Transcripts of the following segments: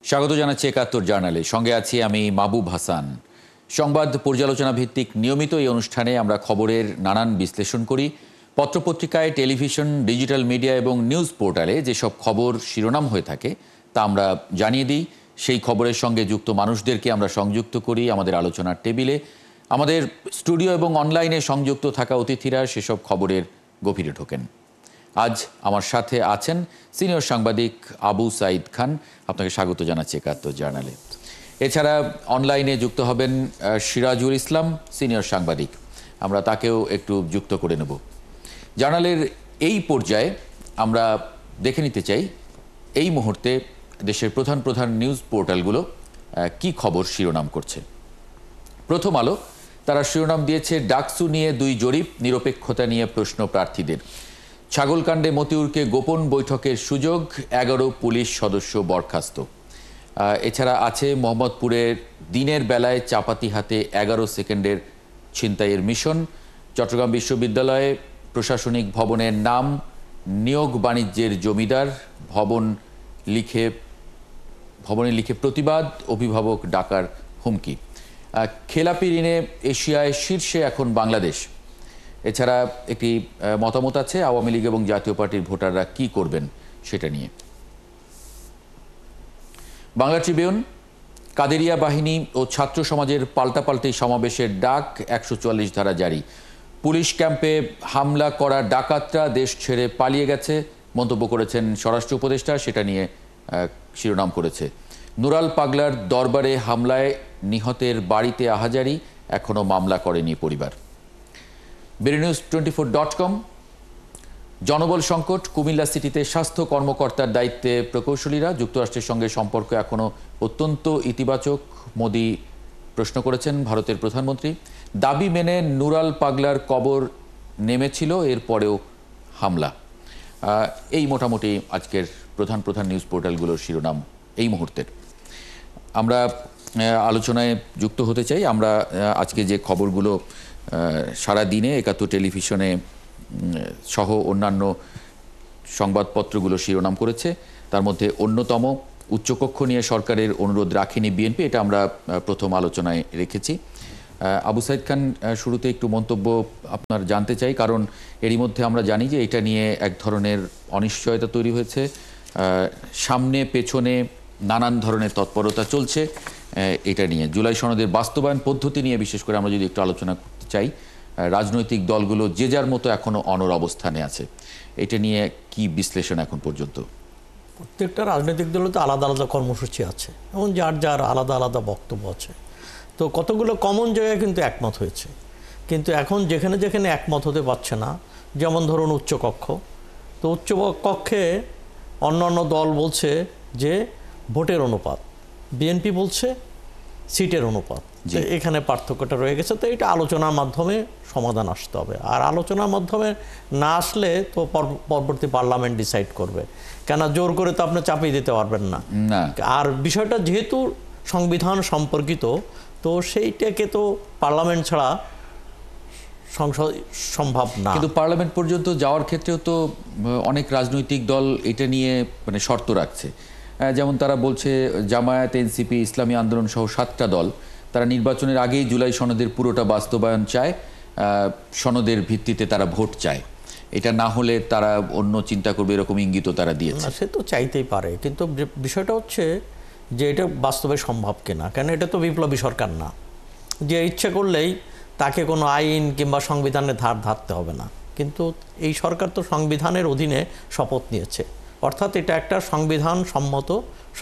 স্বাগত জানাচ্ছি ৭১ জার্নালে। সঙ্গে আছি আমি মাহবুব হাসান। সংবাদ পর্যালোচনা ভিত্তিক নিয়মিত এই অনুষ্ঠানে আমরা খবরের নানান বিশ্লেষণ করি। পত্রপত্রিকায়, টেলিভিশন, ডিজিটাল মিডিয়া এবং নিউজ পোর্টালে যেসব খবর শিরোনাম হয়ে থাকে তা আমরা জানিয়ে দিই। সেই খবরের সঙ্গে যুক্ত মানুষদেরকে আমরা সংযুক্ত করি আমাদের আলোচনার টেবিলে। আমাদের স্টুডিও এবং অনলাইনে সংযুক্ত থাকা অতিথিরা সেসব খবরের গভীরে ঢোকেন। আজ আমার সাথে আছেন সিনিয়র সাংবাদিক আবু সাইদ খান। আপনাকে স্বাগত জানাচ্ছি ৭১ জার্নালে। এছাড়া অনলাইনে যুক্ত হবেন সিরাজুল ইসলাম, সিনিয়র সাংবাদিক। আমরা তাকেও একটু যুক্ত করে নেব। জার্নালের এই পর্যায়ে আমরা দেখে নিতে চাই এই মুহূর্তে দেশের প্রধান প্রধান নিউজ পোর্টালগুলো কি খবর শিরোনাম করছে। প্রথম আলো, তারা শিরোনাম দিয়েছে ডাকসু নিয়ে ২ জরিপ, নিরপেক্ষতা নিয়ে প্রশ্ন প্রার্থীদের। ছাগলকাণ্ডে মতিউরকে গোপন বৈঠকের সুযোগ, ১১ পুলিশ সদস্য বরখাস্ত। এছাড়া আছে মোহাম্মদপুরের দিনের বেলায় চাপাতি হাতে ১১ সেকেন্ডের ছিনতাইয়ের মিশন। চট্টগ্রাম বিশ্ববিদ্যালয়ে প্রশাসনিক ভবনের নাম নিয়োগ বাণিজ্যের জমিদার, ভবনে লিখে প্রতিবাদ, অভিভাবক ডাকার হুমকি। খেলাপি ঋণে এশিয়ায় শীর্ষে এখন বাংলাদেশ। এছাড়া একটি মতামত আছে আওয়ামী লীগ এবং জাতীয় পার্টির ভোটাররা কি করবেন সেটা নিয়ে। বাংলা ট্রিবিউন, কাদেরিয়া বাহিনী ও ছাত্র সমাজের পাল্টাপাল্টি সমাবেশের ডাক, ১৪৪ ধারা জারি। পুলিশ ক্যাম্পে হামলা করা ডাকাতরা দেশ ছেড়ে পালিয়ে গেছে মন্তব্য করেছেন স্বরাষ্ট্র উপদেষ্টা, সেটা নিয়ে শিরোনাম করেছে। নুরাল পাগলার দরবারে হামলায় নিহতের বাড়িতে আহাজারি, এখনও মামলা করেনি পরিবার। BeReNews24.com, জনবল সংকট, কুমিল্লা সিটিতে স্বাস্থ্য কর্মকর্তার দায়িত্বে প্রকৌশলীরা, যুক্তরাষ্ট্রের সঙ্গে সম্পর্ক এখনও অত্যন্ত ইতিবাচক, মোদি প্রশ্ন করেছেন ভারতের প্রধানমন্ত্রী। দাবি মেনে নুরাল পাগলার কবর নেমেছিল, এরপরেও হামলা। এই মোটামুটি আজকের প্রধান প্রধান নিউজ পোর্টালগুলোর শিরোনাম এই মুহূর্তের। আমরা আলোচনায় যুক্ত হতে চাই। আমরা আজকে যে খবরগুলো সারা দিনে ৭১ টেলিভিশনে সহ অন্যান্য সংবাদপত্রগুলো শিরোনাম করেছে, তার মধ্যে অন্যতম উচ্চকক্ষ নিয়ে সরকারের অনুরোধ রাখেনি বিএনপি, এটা আমরা প্রথম আলোচনায় রেখেছি। আবু সাইদ খান, শুরুতে একটু মন্তব্য আপনার জানতে চাই, কারণ এরই মধ্যে আমরা জানি যে এটা নিয়ে এক ধরনের অনিশ্চয়তা তৈরি হয়েছে। সামনে পেছনে নানান ধরনের তৎপরতা চলছে এটা নিয়ে। জুলাই সনদের বাস্তবায়ন পদ্ধতি নিয়ে বিশেষ করে আমরা যদি একটু আলোচনা করতে চাই, রাজনৈতিক দলগুলো যে যার মতো এখনো অনড় অবস্থানে আছে, এটা নিয়ে কি বিশ্লেষণ এখন পর্যন্ত? প্রত্যেকটা রাজনৈতিক দলে তো আলাদা আলাদা কর্মসূচি আছে এবং যার যার আলাদা আলাদা বক্তব্য আছে। তো কতগুলো কমন জায়গায় কিন্তু একমত হয়েছে, কিন্তু এখন যেখানে যেখানে একমত হতে পারছে না, যেমন ধরুন উচ্চকক্ষ, তো উচ্চকক্ষে অন্যান্য দল বলছে যে ভোটের অনুপাত, বিএনপি বলছে সিটের অনুপাত। এখানে পার্থক্যটা রয়ে গেছে। তো এটা আলোচনার মাধ্যমে সমাধান আসতে হবে, আর আলোচনার মাধ্যমে না আসলে তো পরবর্তী পার্লামেন্ট ডিসাইড করবে, কেন জোর করে তো আপনি চাপিয়ে দিতে পারবেন না। আর বিষয়টা যেহেতু সংবিধান সম্পর্কিত, তো সেইটাকে তো পার্লামেন্ট ছাড়া সম্ভব না। কিন্তু পার্লামেন্ট পর্যন্ত যাওয়ার ক্ষেত্রেও তো অনেক রাজনৈতিক দল এটা নিয়ে শর্ত রাখছে। যেমন তারা বলছে জামায়াত, এনসিপি, ইসলামী আন্দোলন সহ 7টা দল তারা নির্বাচনের আগেই জুলাই সনদের পুরোটা বাস্তবায়ন চায়, সনদের ভিত্তিতে তারা ভোট চায়, এটা না হলে তারা অন্য চিন্তা করবে, এরকম ইঙ্গিতও তারা দিয়েছে। সে তো চাইতেই পারে, কিন্তু বিষয়টা হচ্ছে যে এটা বাস্তবে সম্ভব কিনা, কেন এটা তো বিপ্লবী সরকার না যে ইচ্ছে করলেই তাকে কোনো আইন কিংবা সংবিধানের ধার ধারতে হবে না। কিন্তু এই সরকার তো সংবিধানের অধীনে শপথ নিয়েছে, অর্থাৎ এটা একটা সংবিধান সম্মত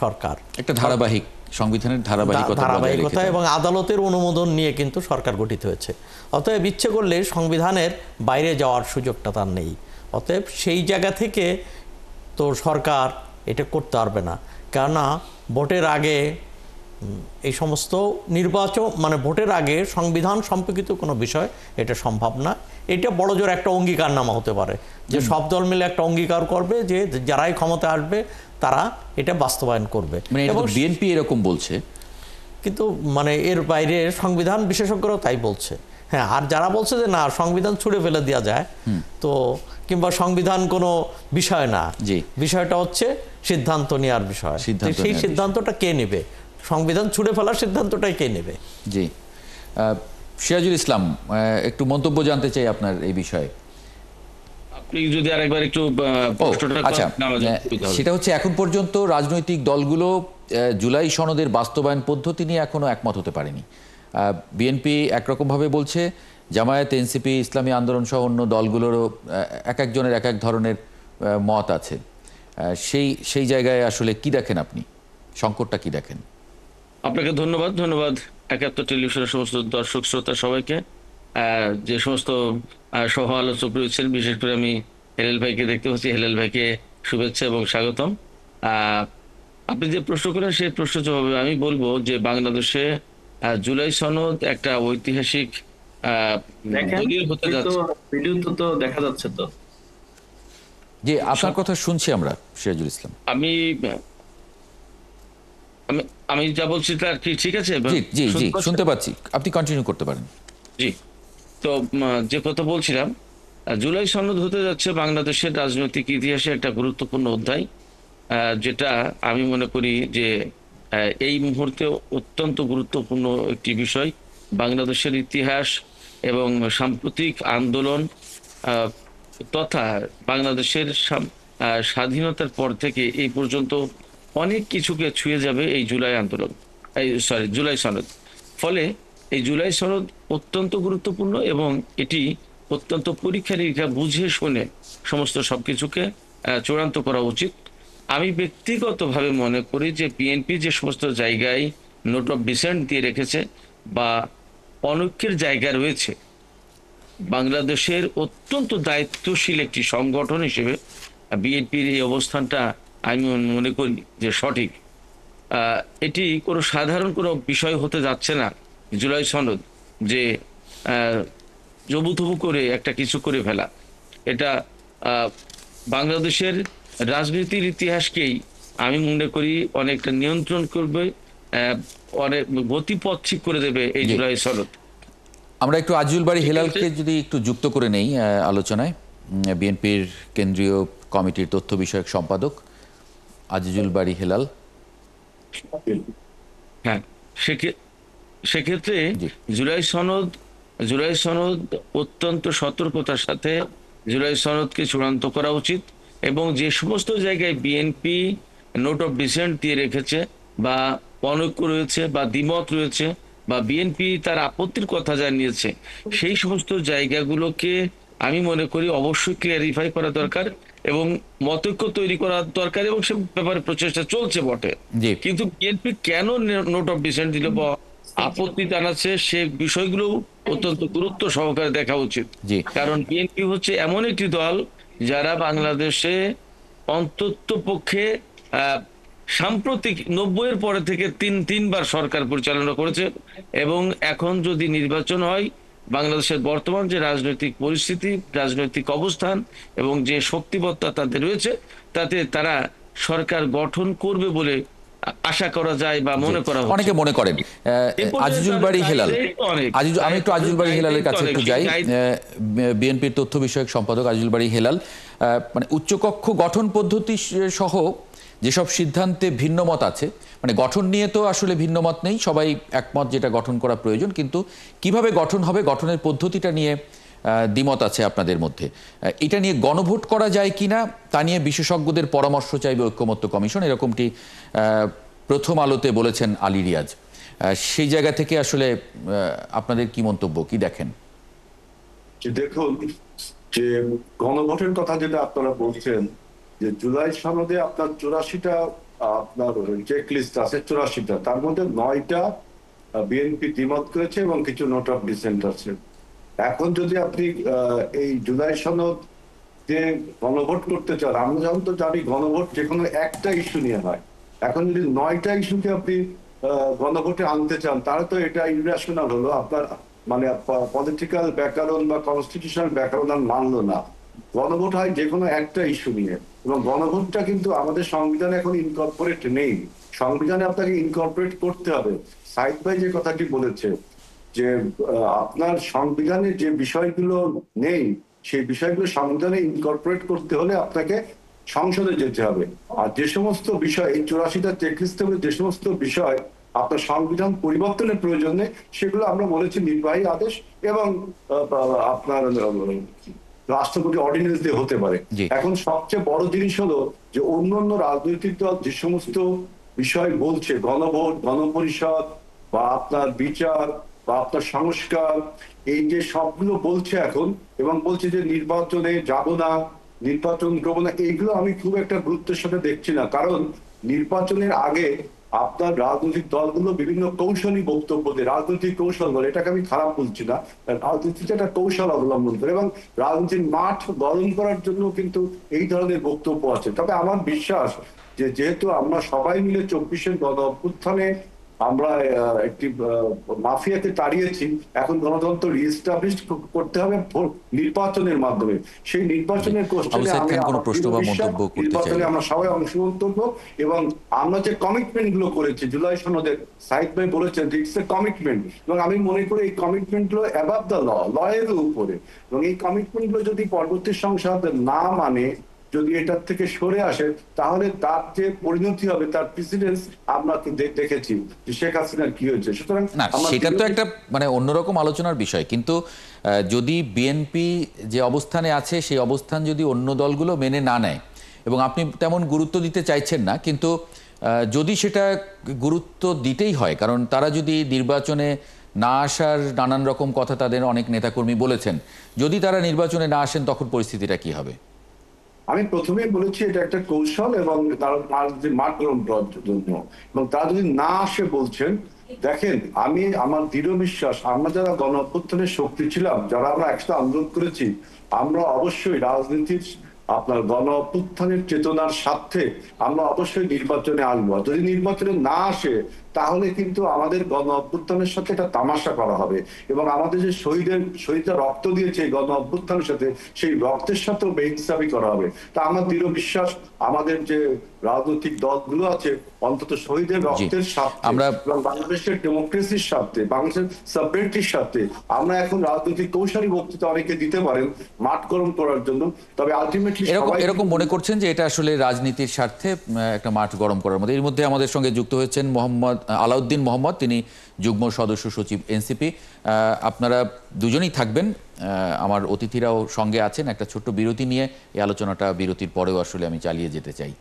সরকার, একটা ধারাবাহিক সংবিধানের ধারাবাহিকতা এবং আদালতের অনুমোদন নিয়ে কিন্তু সরকার গঠিত হয়েছে। অতএব ইচ্ছে করলে সংবিধানের বাইরে যাওয়ার সুযোগটা তার নেই। অতএব সেই জায়গা থেকে তো সরকার এটা করতে পারবে না, কেননা ভোটের আগে এই সমস্ত নির্বাচন ভোটের আগে সংবিধান সম্পর্কিত কোনো বিষয় এটা সম্ভব না। এটা বড়জোর একটা অঙ্গীকারনামা হতে পারে যে সব দল মিলে একটা অঙ্গীকার করবে যে যারাই ক্ষমতা আসবে তারা এটা বাস্তবায়ন করবে, এবং বিএনপি এরকম বলছে। কিন্তু এর বাইরে সংবিধান বিশেষজ্ঞরাও তাই বলছে। হ্যাঁ, আর যারা বলছে যে না সংবিধান ছুঁড়ে ফেলে দেওয়া যায়, তো কিংবা সংবিধান কোনো বিষয় না, বিষয়টা হচ্ছে সিদ্ধান্ত নেওয়ার বিষয়। সিদ্ধান্ত সেই নেওয়ার সিদ্ধান্তটা কে নেবে? সংবিধান ছুঁড়ে ফেলার সিদ্ধান্তটাই কে নেবে? জি, সিরাজুল ইসলাম, একটু মন্তব্য জানতে চাই আপনার এই বিষয়ে। আপনি যদি আরেকবার একটু প্রশ্নটা আচ্ছা, করেন, আমাদের সুবিধা হবে। সেটা হচ্ছে এখন পর্যন্ত রাজনৈতিক দলগুলো জুলাই সনদের বাস্তবায়ন পদ্ধতি নিয়ে এখনো একমত হতে পারেনি। বিএনপি একরকমভাবে বলছে, জামায়াত, এনসিপি, ইসলামী আন্দোলন সহ অন্য দলগুলোরও এক একজনের এক এক ধরনের মত আছে। সেই জায়গায় আসলে কি দেখেন আপনি, সংকটটা কি দেখেন? আপনাকে ধন্যবাদ একাত্তর টেলিভিশনের সমস্ত দর্শক শ্রোতা সবাইকে। যে সমস্ত সহ আলোচক রয়েছেন, বিশেষ করে আমি হেলেল ভাইকে দেখতে পাচ্ছি। হেলেল ভাইকে শুভেচ্ছা এবং স্বাগতম। আপনি যে প্রশ্ন করেন সেই প্রশ্ন জবাবে আমি বলবো যে বাংলাদেশে জুলাই সনদ একটা ঐতিহাসিক দলিল হতে যাচ্ছে। ভিডিও তো দেখা যাচ্ছে তো। যে আপনার কথা শুনছি আমরা, সিরাজুল ইসলাম। আমি আমি আমি যা বলছি তার কি ঠিক আছে? জি জি জি, শুনতে পাচ্ছেন? শুনতে পাচ্ছি, আপনি কন্টিনিউ করতে পারেন। জি, তো যে কথা বলছিলাম, জুলাই সনদ হতে যাচ্ছে বাংলাদেশের রাজনৈতিক ইতিহাসে একটা গুরুত্বপূর্ণ অধ্যায়, যেটা আমি মনে করি যে এই মুহূর্তে অত্যন্ত গুরুত্বপূর্ণ একটি বিষয়। বাংলাদেশের ইতিহাস এবং সাম্প্রতিক আন্দোলন তথা বাংলাদেশের স্বাধীনতার পর থেকে এই পর্যন্ত অনেক কিছুকে ছুঁয়ে যাবে এই জুলাই আন্দোলন, জুলাই সনদ। ফলে এই জুলাই সনদ অত্যন্ত গুরুত্বপূর্ণ এবং এটি অত্যন্ত পরীক্ষা নিরীক্ষা বুঝে শুনে সমস্ত সবকিছুকে চূড়ান্ত করা উচিত। আমি ব্যক্তিগতভাবে মনে করি যে বিএনপি যে সমস্ত জায়গায় নোট অফ ডিসেন্ট দিয়ে রেখেছে বা অনৈক্যের জায়গা রয়েছে, বাংলাদেশের অত্যন্ত দায়িত্বশীল একটি সংগঠন হিসেবে বিএনপির এই অবস্থানটা আমি মনে করি যে সঠিক। এটি কোনো সাধারণ কোনো বিষয় হতে যাচ্ছে না জুলাই সনদ, যে জবুথবু করে একটা কিছু করে ফেলা। এটা বাংলাদেশের রাজনীতির ইতিহাসকেই আমি মনে করি অনেকটা নিয়ন্ত্রণ করবে, অনেক গতিপথ ঠিক করে দেবে এই জুলাই সনদ। আমরা একটু আজিজুল বারী হেলালকে যদি একটু যুক্ত করে নেই আলোচনায়। বিএনপির কেন্দ্রীয় কমিটির তথ্য বিষয়ক সম্পাদক আজিজুল বারী হেলাল। হ্যাঁ, সেক্ষেত্রে জুলাই সনদ অত্যন্ত সতর্কতার সাথে জুলাই সনদকে চূড়ান্ত করা উচিত এবং যে সমস্ত জায়গায় বিএনপি নোট অফ ডিসেন্ট দিয়ে রেখেছে বা অনৈক্য রয়েছে বা দ্বিমত রয়েছে বা বিএনপি তার আপত্তির কথা জানিয়েছে, সেই সমস্ত জায়গাগুলোকে আমি মনে করি অবশ্যই ক্লিয়ারিফাই করা দরকার এবং মতৈক্য তৈরি করা দরকার এবং সে ব্যাপারে প্রচেষ্টা চলছে বটে। কিন্তু বিএনপি কেন নোট অফ ডিসেন্ট দিল বা আপত্তি জানাচ্ছে, সে বিষয়গুলো অত্যন্ত গুরুত্ব সহকারে দেখা উচিত। কারণ বিএনপি হচ্ছে এমন একটি দল যারা বাংলাদেশে অন্তত পক্ষে সাম্প্রতিক 90-এর পরে থেকে তিনবার সরকার পরিচালনা করেছে এবং এখন যদি নির্বাচন হয়, বাংলাদেশের বর্তমান যে রাজনৈতিক পরিস্থিতি, রাজনৈতিক অবস্থান এবং যে শক্তিবত্তা তাদের রয়েছে, তাতে তারা সরকার গঠন করবে বলে আশা করা যায় বা মনে করা হচ্ছে। অনেকে মনে করেন। আজিজুল বারী হেলাল, আমি একটু আজিজুল বারী হেলালের কাছে একটু যাই। বিএনপির তথ্য বিষয়ক সম্পাদক আজিজুল বারী হেলাল, মানে উচ্চকক্ষ গঠন পদ্ধতি সহ যেসব সিদ্ধান্তে ভিন্নমত আছে, মানে গঠন নিয়ে তো আসলে ভিন্নমত নেই, সবাই একমত যেটা গঠন করা প্রয়োজন, কিন্তু কিভাবে গঠন হবে, গঠনের পদ্ধতিটা নিয়ে দ্বিমত আছে আপনাদের মধ্যে। এটা নিয়ে গণভোট করা যায় কিনা তা নিয়ে বিশেষজ্ঞদের পরামর্শ চাইবে ঐক্যমত্য কমিশন, এরকমটি প্রথম আলোতে বলেছেন আলী রিয়াজ। সেই জায়গা থেকে আসলে আপনাদের কি মন্তব্য, কি দেখেন? দেখুন, যে গণভোটের কথা যেটা আপনারা বলছেন, যে জুলাই সনদে আপনার 84টা আপনার চেক লিস্ট আছে, 84টা, তার মধ্যে 9টা বিএনপি দ্বিমত করেছে এবং কিছু নোট অফ ডিসেন্ট আছে। এখন যদি আপনি এই জুলাই সনদ যে গণভোট করতে চান, আমরা যেমন তো জানি গণভোট যে কোনো একটা ইস্যু নিয়ে হয়। এখন যদি 9টা ইস্যুকে আপনি গণভোটে আনতে চান, তাহলে তো এটা ইরেশনাল হলো, আপনার মানে পলিটিক্যাল ব্যাকরণ বা কনস্টিটিউশনাল ব্যাকরণ আর মানলো না। গণভোট হয় যে কোনো একটা ইস্যু নিয়ে, এবং গণভোটটা কিন্তু আমাদের সংবিধানে এখন ইনকর্পোরেট নেই। সংবিধানে আপনাকে ইনকর্পোরেট করতে হবে। সাইদ ভাই যে কথাটি বলেছে যে আপনার সংবিধানে যে বিষয়গুলো নেই, সেই বিষয়গুলো সংবিধানে ইনকর্পোরেট করতে হলে আপনাকে সংসদে যেতে হবে। আর যে সমস্ত বিষয় এই 84টা চেকলিস্টে যে সমস্ত বিষয় আপনার সংবিধান পরিবর্তনের প্রয়োজন নেই, সেগুলো আমরা বলেছি নির্বাহী আদেশ এবং আপনার রাষ্ট্রপতি অর্ডিন্যান্স দিয়ে হতে পারে। জি। এখন সবচেয়ে বড় জিনিস হলো যে অন্যান্য রাজনৈতিক দল যে সমস্ত বিষয় বলছে, গণভোট, গণপরিষদ বা আপনার বিচার বা আপনার সংস্কার, এই যে সবগুলো বলছে এখন, এবং বলছে যে নির্বাচনে যাব না, নির্বাচন করবো না, এইগুলো আমি খুব একটা গুরুত্বের সাথে দেখছি না। কারণ নির্বাচনের আগে আপনার রাজনৈতিক দলগুলো বিভিন্ন কৌশলী বক্তব্য দেয়, রাজনৈতিক কৌশল বলে, এটাকে আমি খারাপ বলছি না, রাজনীতিতে একটা কৌশল অবলম্বন করে এবং রাজনীতির মাঠ গরম করার জন্য কিন্তু এই ধরনের বক্তব্য আছে। তবে আমার বিশ্বাস যে যেহেতু আমরা সবাই মিলে 24-এর গণ অভ্যুত্থানে আমরা একটি মাফিয়াকে তাড়িয়েছি, এখন গণতন্ত্র রিএস্টাবলিশ করতে হবে নির্বাচনের মাধ্যমে। সেই নির্বাচনের কোশ্চেনে নির্বাচনে আমরা সবাই অংশগ্রহণ করবো এবং আমরা যে কমিটমেন্ট গুলো করেছি জুলাই সনদের, সাইদ ভাই বলেছেন যে ইটস এ কমিটমেন্ট, এবং আমি মনে করি এই কমিটমেন্ট গুলো অ্যাবাভ দ্য ল এর উপরে, এবং এই কমিটমেন্ট গুলো যদি পরবর্তী সংসদ না মানে, যদি এটার থেকে সরে আসে, তাহলে তার যে পরিণতি হবে তার প্রেসিডেন্স আমরা দেখেছি যে শেখ হাসিনার কি হয়েছে। সুতরাং না, সেটা তো একটা মানে অন্যরকম আলোচনার বিষয়, কিন্তু যদি বিএনপি যে অবস্থানে আছে সেই অবস্থান যদি অন্য দলগুলো মেনে না নেয়, এবং আপনি তেমন গুরুত্ব দিতে চাইছেন না, কিন্তু যদি সেটা গুরুত্ব দিতেই হয়, কারণ তারা যদি নির্বাচনে না আসার নানান রকম কথা তাদের অনেক নেতাকর্মী বলেছেন, যদি তারা নির্বাচনে না আসেন তখন পরিস্থিতিটা কি হবে? আমি প্রথমেই বলেছি এটা একটা কৌশল এবং তার মাঠ গরম করার জন্য, এবং তারা যদি না আসে বলছেন, দেখেন আমি আমার দৃঢ় বিশ্বাস আমরা যারা গণ অভ্যুত্থানের শক্তি ছিলাম, যারা আমরা একসাথে আন্দোলন করেছি, আমরা অবশ্যই রাজনীতির আপনার গণ অভ্যুত্থানের চেতনার স্বার্থে আমরা অবশ্যই নির্বাচনে আসবো। যদি নির্বাচনে না আসে তাহলে কিন্তু আমাদের গণ অভ্যুত্থানের সাথে এটা তামাশা করা হবে, এবং আমাদের যে শহীদরা রক্ত দিয়েছে গণ অভ্যুত্থানের সাথে, সেই রক্তের সাথেও বেইনসাফি করা হবে। তা আমার দৃঢ় বিশ্বাস আমাদের যে রাজনৈতিক দলগুলো আছে অন্তত শহীদের রক্তের স্বার্থে এবং বাংলাদেশের ডেমোক্রেসির স্বার্থে, বাংলাদেশের সাবভেন্টির স্বার্থে আমরা এখন রাজনৈতিক কৌশলী বক্তৃতা অনেকে দিতে পারেন মাঠ গরম করার জন্য, তবে আলটিমেটলি এরকম মনে করছেন যে এটা আসলে রাজনীতির স্বার্থে একটা মাঠ গরম করার মধ্যে। এর মধ্যে আমাদের সঙ্গে যুক্ত হয়েছেন আলাউদ্দিন মোহাম্মদ, তিনি যুগ্ম সদস্য সচিব এনসিপি। আপনারা দুজনেই থাকবেন, আমার অতিথিরাও সঙ্গে আছেন। একটা ছোট্ট বিরতি নিয়ে এই আলোচনাটা বিরতির পরেও আসলে আমি চালিয়ে যেতে চাই।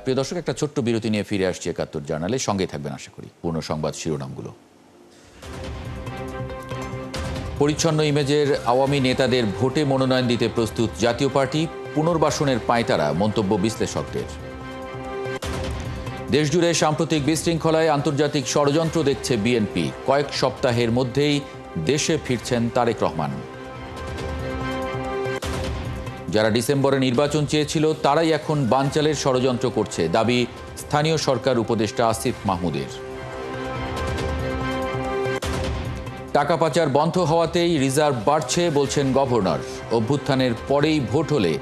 প্রিয় দর্শক, একটা ছোট্ট বিরতি নিয়ে ফিরে আসছি ৭১ জার্নালে, সঙ্গে থাকবেন আশা করি। পূর্ণ সংবাদ শিরোনামগুলো। পরিচ্ছন্ন ইমেজের আওয়ামী নেতাদের ভোটে মনোনয়ন দিতে প্রস্তুত জাতীয় পার্টি, পুনর্বাসনের পাঁয়তারা মন্তব্য বিশ্লেষকদের। দেশজুড়ে সাম্প্রতিক বিশৃঙ্খলায় আন্তর্জাতিক ষড়যন্ত্র দেখছে বিএনপি, কয়েক সপ্তাহের মধ্যেই দেশে ফিরছেন তারেক রহমান। যারা ডিসেম্বরে নির্বাচন চেয়েছিল তারাই এখন বানচালের ষড়যন্ত্র করছে, দাবি স্থানীয় সরকার উপদেষ্টা আসিফ মাহমুদের। টাকা পাচার বন্ধ হওয়াতেই রিজার্ভ বাড়ছে বলছেন গভর্নর। অভ্যুত্থানের পরেই ভোট হলে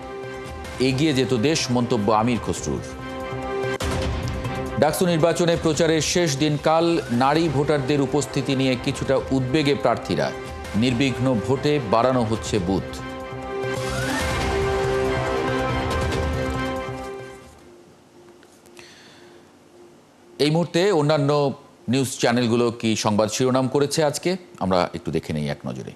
এগিয়ে যেত দেশ, মন্তব্য আমির খসরুর। ডাকসু নির্বাচনে প্রচারের শেষ দিন কাল, নারী ভোটারদের উপস্থিতি নিয়ে কিছুটা উদ্বেগে প্রার্থীরা। নির্বিঘ্ন ভোটে বাড়ানো হচ্ছে বুথ। এই মুহূর্তে অন্যান্য নিউজ চ্যানেলগুলো কি সংবাদ শিরোনাম করেছে আজকে, আমরা একটু দেখে নেই এক নজরে।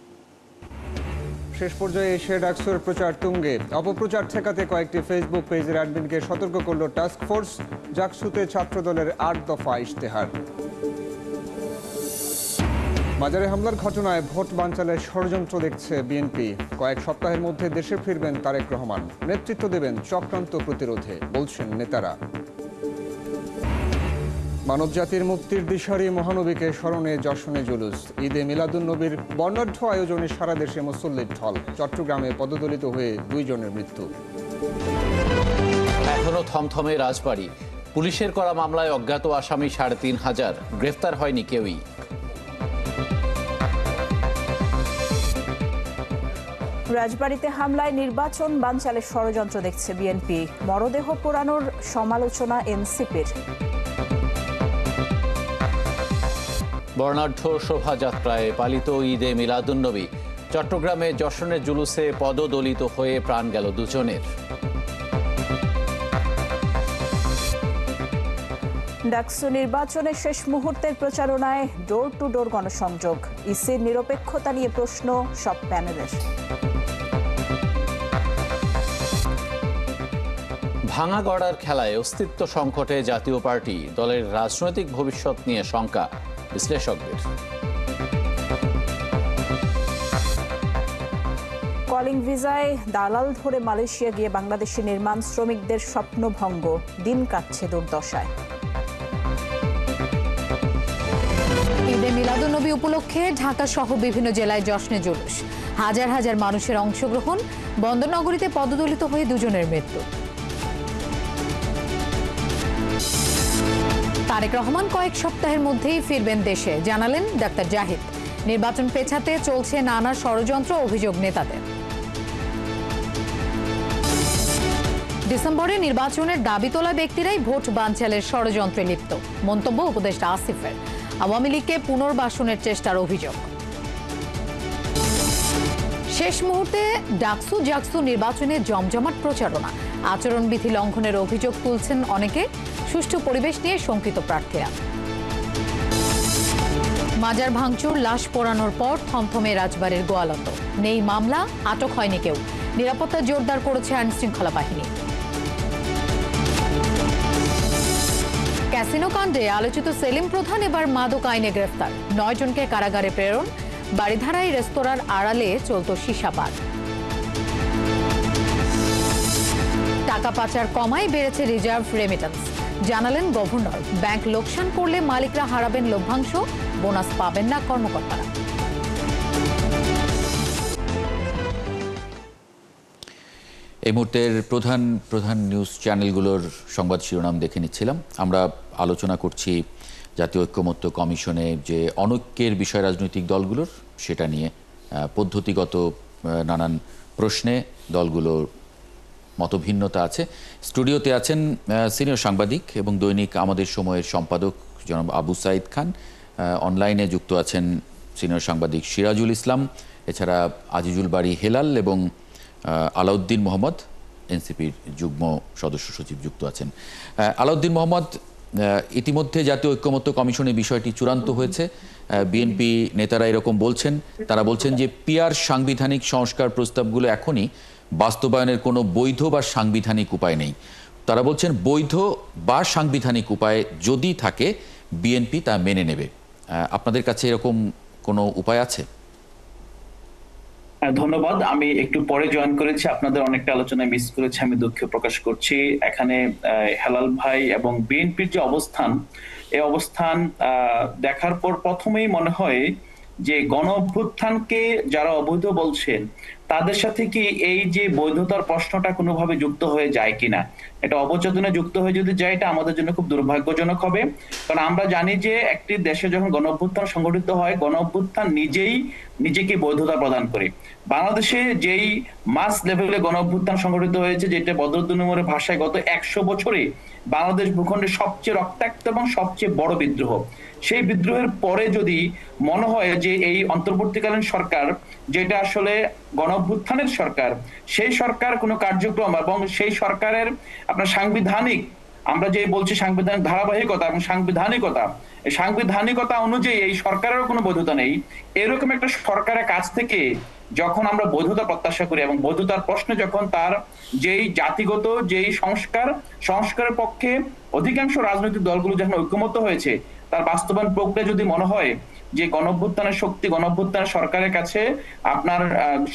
শেষ পর্যায়ে এসে ডাকসুর প্রচার তুঙ্গে। অপপ্রচার ঠেকাতে কয়েকটি ফেসবুক পেজের অ্যাডমিনকে সতর্ক করল টাস্ক ফোর্স। ডাকসুতে ছাত্রদলের ৮ দফা ইশতেহার। বাজারে হামলার ঘটনায় ভোট বানচালের ষড়যন্ত্র দেখছে বিএনপি, কয়েক সপ্তাহের মধ্যে দেশে ফিরবেন তারেক রহমান, নেতৃত্ব দেবেন চক্রান্ত প্রতিরোধে, বলছেন নেতারা। মানবজাতির মুক্তির দিশারি মহানবীকে স্মরণে যশনে জুলুস। ঈদে মিলাদুন্নবীর বর্ণাঢ্য আয়োজনে সারা দেশে মুসল্লির ঢল। চট্টগ্রামে পদদলিত হয়ে ২ জনের মৃত্যু। এখনো থমথমে রাজবাড়ী। পুলিশের করা মামলায় অজ্ঞাত আসামি ৩৫০০, গ্রেফতার হয়নি কেউই। রাজবাড়ীতে হামলায় নির্বাচন বানচালের ষড়যন্ত্র দেখছে বিএনপি, মরদেহ পোড়ানোর সমালোচনা এনসিপির। বর্ণাঢ্য শোভাযাত্রায় পালিত ঈদে মিলাদুন্নবী। চট্টগ্রামে যশনের জুলুসে পদদলিত হয়ে প্রাণ গেল ২ জনের। ডাকসু নির্বাচনে শেষ মুহূর্তের প্রচারণায় ডোর টু ডোর গণসংযোগ, ইসির নিরপেক্ষতা নিয়ে প্রশ্ন সব প্যানেলের। ভাঙা গড়ার খেলায় অস্তিত্ব সংকটে জাতীয় পার্টি, দলের রাজনৈতিক ভবিষ্যৎ নিয়ে শঙ্কা বিশ্লেষকদের। কলিং ভিসায় দালাল ধরে মালয়েশিয়া গিয়ে বাংলাদেশি নির্মাণ শ্রমিকদের স্বপ্নভঙ্গ, দিন কাটছে দুর্দশায়। ঈদে মিলাদুন্নবী উপলক্ষে ঢাকা সহ বিভিন্ন জেলায় জশ্নে জুলুস, হাজার হাজার মানুষের অংশগ্রহণ, বন্দরনগরীতে পদদলিত হয়ে দুজনের মৃত্যু। তারেক রহমান কয়েক সপ্তাহের মধ্যেই ফিরবেন দেশে, জানালেন ডাক্তার জাহিদ। নির্বাচন পেছাতে চলছে নানা ষড়যন্ত্র, অভিযোগ নেতাদের। ডিসেম্বরে নির্বাচনের দাবি তোলা ব্যক্তিরাই ভোট বানচালের ষড়যন্ত্রে লিপ্ত, মন্তব্য উপদেষ্টা আসিফের। আওয়ামী লীগকে পুনর্বাসনের চেষ্টার অভিযোগ। শেষ মুহূর্তে ডাকসু জাকসু নির্বাচনে জমজমাট প্রচারণা, আচরণবিধি লঙ্ঘনের অভিযোগ তুলছেন অনেকে, সুষ্ঠু পরিবেশ নিয়ে শঙ্কিত প্রার্থীরা। মাজার ভাঙচুর, লাশ পোড়ানোর পর থমথমে রাজবাড়ির গোয়ালন্দ, নেই মামলা, আটক হয়নি কেউ, নিরাপত্তা জোরদার করেছে আইনশৃঙ্খলা বাহিনী। ক্যাসিনো কাণ্ডে আলোচিত সেলিম প্রধান এবার মাদক আইনে গ্রেফতার, 9 জনকে কারাগারে প্রেরণ। বাড়িধারায় রেস্তোরাঁর আড়ালে চলত সীসাবাদ। টাকা পাচার কমায় বেড়েছে রিজার্ভ রেমিটেন্স, জানালেন গভর্নর। ব্যাংক লোকসান করলে মালিকরা হারাবেন লভ্যাংশ, বোনাস পাবেন না কর্মকর্তারা। এই মুহূর্তের প্রধান নিউজ চ্যানেলগুলোর সংবাদ শিরোনাম দেখে নিচ্ছিলাম। আমরা আলোচনা করছি জাতীয় ঐক্যমত্য কমিশনে যে অনৈক্যের বিষয় রাজনৈতিক দলগুলোর, সেটা নিয়ে পদ্ধতিগত নানান প্রশ্নে দলগুলোর মতভিন্নতা আছে। স্টুডিওতে আছেন সিনিয়র সাংবাদিক এবং দৈনিক আমাদের সময়ের সম্পাদক জনাব আবু সাইদ খান। অনলাইনে যুক্ত আছেন সিনিয়র সাংবাদিক সিরাজুল ইসলাম, এছাড়া আজিজুল বাড়ি হেলাল এবং আলাউদ্দিন মোহাম্মদ, এনসিপির যুগ্ম সদস্য সচিব যুক্ত আছেন। আলাউদ্দিন মোহাম্মদ, ইতিমধ্যে জাতীয় ঐক্যমত্য কমিশনে বিষয়টি চূড়ান্ত হয়েছে। বিএনপি নেতারা এরকম বলছেন, তারা বলছেন যে পিআর সাংবিধানিক সংস্কার প্রস্তাবগুলো এখনই বাস্তবায়নের কোনো বৈধ বা সাংবিধানিক উপায় নেই। তারা বলছেন বৈধ বা সাংবিধানিক উপায় যদি থাকে বিএনপি তা মেনে নেবে। আপনাদের কাছে এরকম কোনো উপায় আছে? ধন্যবাদ। আমি একটু পরে জয়েন করেছি, আপনাদের অনেকটা আলোচনায় মিস করেছি, আমি দুঃখ প্রকাশ করছি। এখানে হেলাল ভাই এবং বিএনপির যে অবস্থান, এই অবস্থান দেখার পর প্রথমেই মনে হয় যে গণ অভ্যুত্থানকে যারা অবৈধ বলছেন তাদের সাথে কি এই যে বৈধতার প্রশ্নটা কোনোভাবে যুক্ত হয়ে যায় কিনা, এটা অবচেতনে যুক্ত হয়ে যদি যায়, এটা আমাদের জন্য খুব দুর্ভাগ্যজনক হবে। কারণ আমরা জানি যে একটি দেশে যখন গণ অভ্যুত্থান সংঘটিত হয়, গণ অভ্যুত্থান নিজেকে বৈধতা প্রদান করে। বাংলাদেশে যেই মাস লেভেলে গণ অভ্যুত্থান সংঘটিত হয়েছে, যেটা বদরুদ্দীন উমরের ভাষায় গত 100 বছরে বাংলাদেশ ভূখণ্ডের সবচেয়ে রক্তাক্ত এবং সবচেয়ে বড় বিদ্রোহ, সেই বিদ্রোহের পরে যদি মনে হয় যে এই অন্তর্বর্তীকালীন সরকার, যেটা আসলে গণ অভ্যুত্থানের সরকার, সেই সরকার কোনো কার্যক্রম এবং সেই সরকারের আপনার সাংবিধানিক, আমরা যে বলছি সাংবিধানিক ধারাবাহিকতা এবং সাংবিধানিকতা অনুযায়ী এই সরকারেরও কোনো বৈধতা নেই, এরকম একটা সরকারের কাছ থেকে যখন আমরা বৈধতা প্রত্যাশা করি এবং বৈধতার প্রশ্নে যখন তার যেই জাতিগত যেই সংস্কারের পক্ষে অধিকাংশ রাজনৈতিক দলগুলো যখন ঐক্যমত্য হয়েছে, তার বাস্তবায়ন প্রক্রিয়া যদি মনে হয় যে গণঅভ্যুত্থানের শক্তি, গণঅভ্যুত্থানের সরকারের কাছে আপনার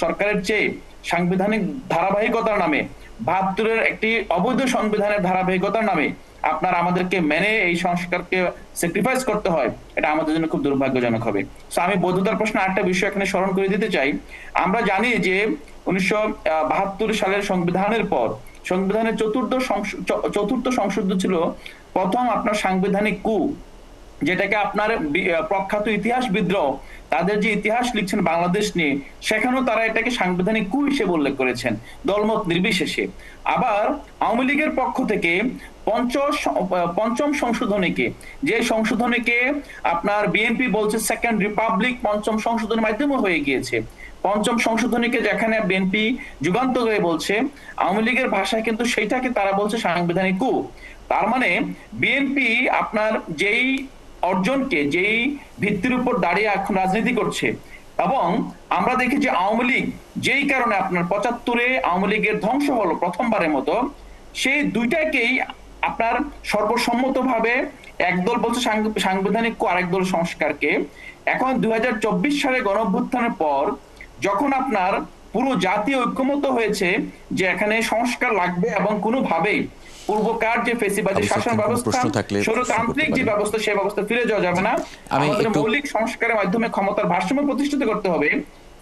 সরকারের চেয়ে সাংবিধানিক ধারাবাহিকতার নামে, ৭২-এর একটি অবৈধ সংবিধানের ধারাবাহিকতার নামে আপনার আমাদেরকে মেনে এই সংস্কারকে স্যাক্রিফাইস করতে হয়, এটা আমাদের জন্য খুব দুর্ভাগ্যজনক হবে। সো আমি বৈধতার প্রশ্নে আরেকটা বিষয় এখানে স্মরণ করে দিতে চাই। আমরা জানি যে 1972 সালের সংবিধানের পর সংবিধানের চতুর্থ সংশোধন ছিল প্রথম আপনার সাংবিধানিক কু, যেটাকে আপনার প্রখ্যাত ইতিহাসবিদ তাদের যে ইতিহাস লিখছেন বাংলাদেশ নিয়ে, সেখানেও তারা এটাকে সাংবিধানিক কু হিসেবে উল্লেখ করেছেন দলমত নির্বিশেষে। আবার আওয়ামী লীগের পক্ষ থেকে পঞ্চম সংশোধনীকে, যে সংশোধনীকে আপনার বিএনপি বলছে সেকেন্ড রিপাবলিক, পঞ্চম সংশোধনের মাধ্যমে হয়ে গিয়েছে। পঞ্চম সংশোধনীকে যেখানে বিএনপি যুগান্তকারী বলছে, আওয়ামী লীগের ভাষায় কিন্তু সেইটাকে তারা বলছে সাংবিধানিক কু। তার মানে বিএনপি আপনার যেই অর্জনকে, যেই ভিত্তির উপর দাঁড়িয়ে এখন রাজনীতি করছে, এবং আমরা দেখি যে আওয়ামী লীগ যেই কারণে আপনার ৭৫-এ আওয়ামী লীগের ধ্বংস হলো প্রথমবারের মতো, সেই দুইটাকেই আপনার সর্বসম্মতভাবে একদল বলছে সাংবিধানিক আরেক দল সংস্কারকে। এখন ২০২৪ সালে গণঅভ্যুত্থানের পর যখন আপনার পুরো জাতি ঐক্যমত হয়েছে যে এখানে সংস্কার লাগবে এবং কোনোভাবেই পূর্বকার যে ফেসিবাদী শাসন ব্যবস্থা, স্বৈরতান্ত্রিক যে ব্যবস্থা, সেই ব্যবস্থা ফিরে যাওয়া যাবে না। আমাদের মৌলিক সংস্কারের মাধ্যমে ক্ষমতার ভারসাম্য প্রতিষ্ঠিত করতে হবে।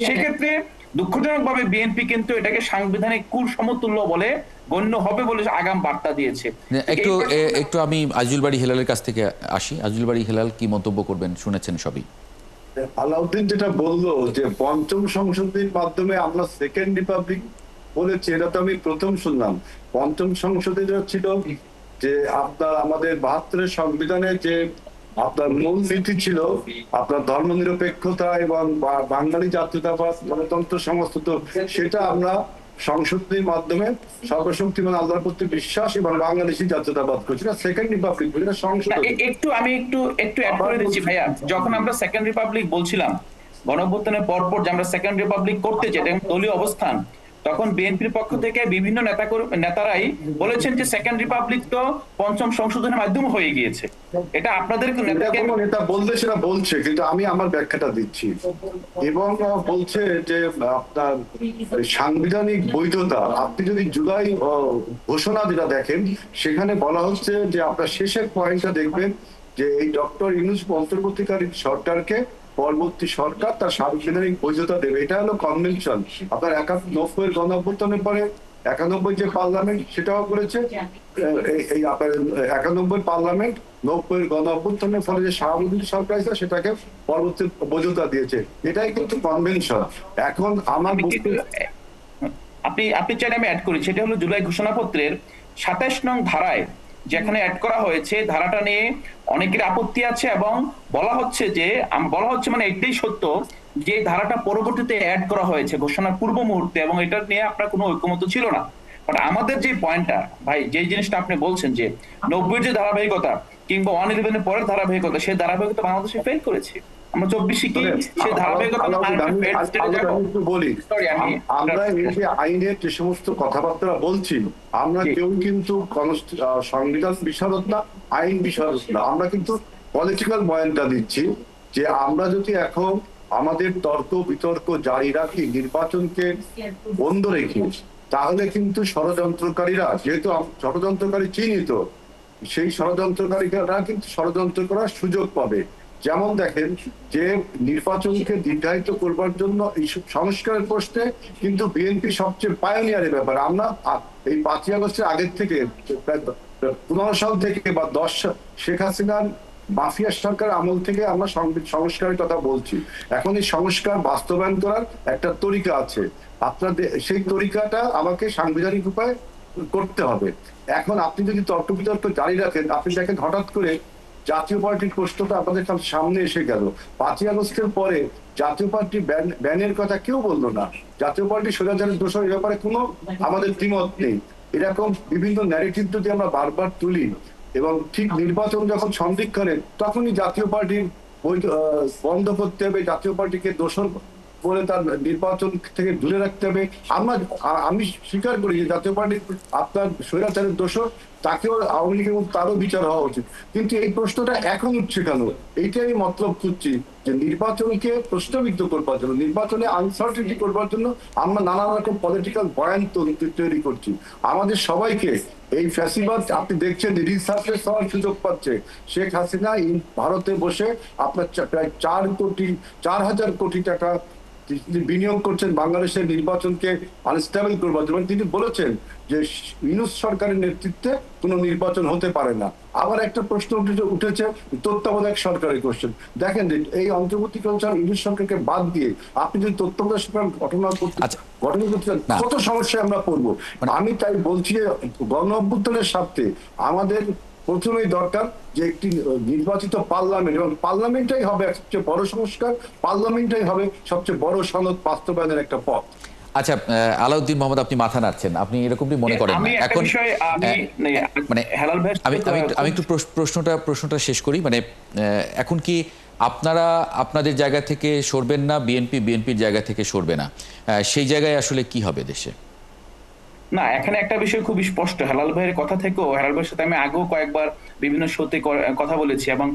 সেক্ষেত্রে দুঃখজনকভাবে বিএনপি কিন্তু এটাকে সাংবিধানিক কুল সমতুল্য বলে গণ্য হবে বলে আগাম বার্তা দিয়েছে। একটু আমি আজিজুল বাড়ি হেলালের কাছ থেকে আসি। আজিজুল বাড়ি হেলাল কি মন্তব্য করবেন, শুনেছেন সবই। আলাউদ্দিন যেটা বললো যে পঞ্চম সংশোধনীর মাধ্যমে আমরা সেকেন্ড রিপাবলিক বলেছি, এটা তো আমি প্রথম শুনলাম। পঞ্চম সংশোধনী ছিল যে আপনার আমাদের ৭২-এর সংবিধানে যে আপনার মূল নীতি ছিল আপনার ধর্মনিরপেক্ষতা এবং বাঙালি জাতীয়তাবাদ, গণতন্ত্র সমস্ত, সেটা আমরা সংশোধনীর মাধ্যমে সর্বশক্তিমান আল্লাহর প্রতি বিশ্বাস এবং বাংলাদেশি জাতীয়তাবাদ করছি না, সেকেন্ড রিপাবলিক বলে সংশোধন। আমি একটু অ্যাড করে দিচ্ছি ভাইয়া। যখন আমরা সেকেন্ড রিপাবলিক বলছিলাম গণঅভ্যুত্থানের পরপর যে আমরা সেকেন্ড রিপাবলিক করতে চাই, দলীয় অবস্থান, তখন বিএনপির পক্ষ থেকে বিভিন্ন নেতারাই বলেছেন যে সেকেন্ড রিপাবলিক তো পঞ্চম সংশোধনের মাধ্যমে হয়ে গিয়েছে। এটা আপনাদের নেতা বললে সেটা বলছে, কিন্তু আমি আমার ব্যাখ্যাটা দিচ্ছি। এবং বলছে যে আপনার সাংবিধানিক বৈধতা, আপনি যদি জুলাই ঘোষণা যেটা দেখেন, সেখানে বলা হচ্ছে যে আপনার শেষের পয়েন্টটা দেখবেন যে এই ডক্টর ইউনূস অন্তর্বর্তীকালীন সরকারকে পরবর্তী সরকার তার সাংবিধানিক বৈধতা দেবে। এটা হলো কনভেনশন। আপনার ৯১-এর গণঅভ্যুত্থানের পরে ৯১ যে পার্লামেন্ট সেটাও করেছে, এই আপনার ৯১ পার্লামেন্ট ৯০-এর গণঅভ্যুত্থানের ফলে যে শাহাবুদ্দিন সরকার আছে সেটাকে পরবর্তী বৈধতা দিয়েছে। এটাই কিন্তু কনভেনশন। এখন আমার আপনি চাইলে আমি অ্যাড করি, সেটা হলো জুলাই ঘোষণাপত্রের ২৭ নং ধারায় যেখানে অ্যাড করা হয়েছে, ধারাটা নিয়ে অনেকের আপত্তি আছে এবং বলা হচ্ছে মানে এটাই সত্য যে ধারাটা পরবর্তীতে অ্যাড করা হয়েছে ঘোষণার পূর্ব মুহূর্তে, এবং এটা নিয়ে আপনার কোনো ঐক্যমত ছিল না। বাট আমাদের যে পয়েন্টটা ভাই, যে জিনিসটা আপনি বলছেন যে ৯০-এর যে ধারাবাহিকতা কিংবা 111-এর পরের ধারাবাহিকতা, সেই ধারাবাহিকতা বাংলাদেশে ফেল করেছে। আমরা ২৪ কি সেই ধারাবাহিকতা বলি, আমরা এই যে আইনের যে সমস্ত কথাবার্তা বলছি, আমরা কেউ কিন্তু সংবিধান বিশারদ না, আইন বিশারদ না। আমরা কিন্তু পলিটিক্যাল বয়ানটা দিচ্ছি যে আমরা যদি এখন আমাদের তর্ক বিতর্ক জারি রাখি, নির্বাচনকে বন্ধ রেখে, তাহলে কিন্তু ষড়যন্ত্রকারীরা, যেহেতু ষড়যন্ত্রকারী চিহ্নিত, সেই ষড়যন্ত্রকারীরা কিন্তু ষড়যন্ত্র করার সুযোগ পাবে। যেমন দেখেন যে নির্বাচনকে দীর্ঘায়িত করবার জন্য এই সংস্কারের প্রশ্নে কিন্তু বিএনপি সবচেয়ে পায়োনিয়ারের ব্যাপার। আমরা এই ৫ই আগস্টের আগের থেকে ১৫ সাল থেকে বা ১০ শেখ হাসিনার মাফিয়া সরকার আমল থেকে আমরা সংস্কারের কথা বলছি। এখন এই সংস্কার বাস্তবায়ন করার একটা তরিকা আছে, আপনাদের সেই তরিকাটা আমাকে সাংবিধানিক উপায়ে করতে হবে। এখন আপনি যদি তর্ক বিতর্ক জারি রাখেন, আপনি দেখেন হঠাৎ করে জাতীয় পার্টির প্রশ্নটা আপনাদের সামনে এসে গেল। ৫ই আগস্টের পরে জাতীয় পার্টি ব্যানের কথা কেউ বললো না। জাতীয় পার্টি স্বৈরাচারের দোষর এ ব্যাপারে কোনো আমাদের দ্বিমত নেই। এরকম বিভিন্ন ন্যারেটিভ যদি আমরা বারবার তুলি এবং ঠিক নির্বাচন যখন সন্ধিক্ষণে, তখনই জাতীয় পার্টির বন্ধ করতে হবে, জাতীয় পার্টিকে দোষর বলে তার নির্বাচন থেকে দূরে রাখতে হবে। আমি স্বীকার করি যে জাতীয় পার্টি আপনার স্বৈরাচারের দোষর, তাকেও আওয়ামী লীগের মধ্যে তারও বিচার হওয়া উচিত। কিন্তু এই প্রশ্নটা এখন উঠছে কেন? এইটাই আমি মতলব খুঁজছি যে নির্বাচনকে প্রশ্নবিদ্ধ করবার জন্য, নির্বাচনে আনসার্টিনিটি করবার জন্য আমরা নানা রকম পলিটিক্যাল বয়ান তৈরি করছি। আমাদের সবাইকে এই ফ্যাসিবাদ আপনি দেখছেন রিসার্চের হওয়ার সুযোগ পাচ্ছে। শেখ হাসিনা ভারতে বসে আপনার প্রায় ৪,০০০ কোটি টাকা বিনিয়োগ করছেন বাংলাদেশের নির্বাচনকে আনস্টেবল করবার জন্য। তিনি বলেছেন যে ইউনূস সরকারের নেতৃত্বে কোনো নির্বাচন হতে পারে না। আবার একটা প্রশ্ন উঠেছে তত্ত্বাবধায়ক সরকারের কোশ্চেন। দেখেন যে এই অন্তর্বর্তীকালীন ইউনূস সরকারকে বাদ দিয়ে আপনি যদি তত্ত্বাবধায়ক সরকার গঠন করতে চান, কত সমস্যায় আমরা পড়বো। আমি তাই বলছি যে গণ অভ্যুত্থানের স্বার্থে আমাদের প্রথমেই দরকার যে একটি নির্বাচিত পার্লামেন্ট, এবং পার্লামেন্টটাই হবে সবচেয়ে বড় সংস্কার, পার্লামেন্টটাই হবে সবচেয়ে বড় সনদ বাস্তবায়নের একটা পথ। আচ্ছা, আলাউদ্দিন মোহাম্মদ, আপনি মাথা নাড়ছেন, আপনি এরকমই মনে করেন আমি না? একটা এখন বিষয় মানে হেলাল ভাই আমি একটু প্রশ্নটা শেষ করি। মানে এখন কি আপনারা আপনাদের জায়গা থেকে সরবেন না, বিএনপির জায়গা থেকে সরবে না, সেই জায়গায় আসলে কি হবে দেশে? না, এখানে একটা বিষয় খুব স্পষ্ট, হেলাল ভাইয়ের কথা থেকেও, হেলাল ভাইয়ের সাথে আমি আগেও কয়েকবার বিভিন্ন শোতে কথা বলেছি, এবং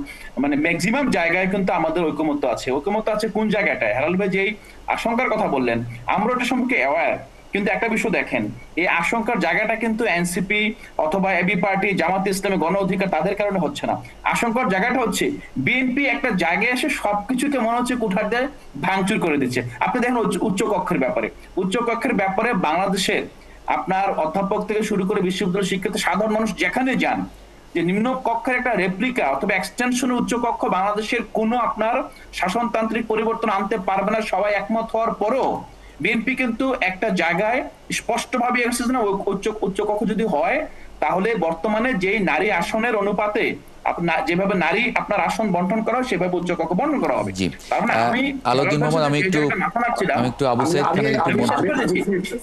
মানে ম্যাক্সিমাম জায়গায় কিন্তু আমাদের ঐকমত্য আছে। ঐকমত্য আছে কোন জায়গাটায়? হেলাল ভাই যেই আশঙ্কার কথা বললেন, আমরা ওটা সম্পর্কে অ্যাওয়্যার, কিন্তু একটা বিষয় দেখেন, এই আশঙ্কার জায়গাটা কিন্তু এনসিপি অথবা এবি পার্টি, জামাত ইসলামী, গণ অধিকার তাদের কারণে হচ্ছে না। আশঙ্কার জায়গাটা হচ্ছে বিএনপি একটা জায়গায় এসে সবকিছুকে মনে হচ্ছে কুঠার দিয়ে ভাঙচুর করে দিচ্ছে। আপনি দেখেন উচ্চ কক্ষের ব্যাপারে বাংলাদেশের আপনার অধ্যাপক থেকে শুরু করে বিশ্ববিদ্যালয় শিক্ষিত সাধারণ মানুষ যেখানে যান, যে নিম্ন কক্ষের একটা রেপ্লিকা অথবা এক্সটেনশন উচ্চ কক্ষ বাংলাদেশের কোনো আপনার শাসনতান্ত্রিক পরিবর্তন আনতে পারবে না, সবাই একমত হওয়ার পরও বিএনপি কিন্তু একটা জায়গায় স্পষ্টভাবে এসেছে না, উচ্চ কক্ষ যদি হয় তাহলে বর্তমানে যেই নারী আসনের অনুপাতে যেভাবে নারী আপনার আসন বন্টন করা হয় সেভাবে উচ্চ কক্ষ বন্টন করা হবে। তার মানে আমি আলাউদ্দিন মোহাম্মদ, আমি একটু আবু সাইদ খানের একটু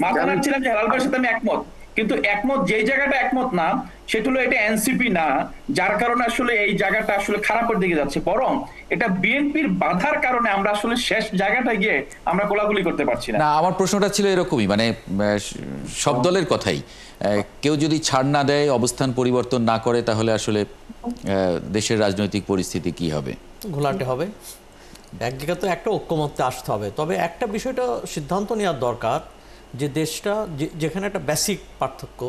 মাথা নাড়ছিলাম যে হেলাল ভাইয়ের সাথে আমি একমত, কিন্তু একমত যেই জায়গাটা একমত না সেটা হলো এটা এনসিপি না, যার কারণে আসলে এই জায়গাটা আসলে খারাপের দিকে যাচ্ছে, বরং এটা বিএনপির বাধার কারণে আমরা আসলে শেষ জায়গাটা গিয়ে আমরা কোলাকুলি করতে পারছি না। আমার প্রশ্নটা ছিল এরকমই, মানে সব দলের কথাই, কেউ যদি ছাড় না দেয়, অবস্থান পরিবর্তন না করে, তাহলে আসলে দেশের রাজনৈতিক পরিস্থিতি কি হবে? ঘোলাটে হবে। একদিকে তো একটা ঐক্যমত্যে আসতে হবে, তবে একটা বিষয়টা সিদ্ধান্ত নেওয়ার দরকার যে দেশটা যেখানে একটা বেসিক পার্থক্য,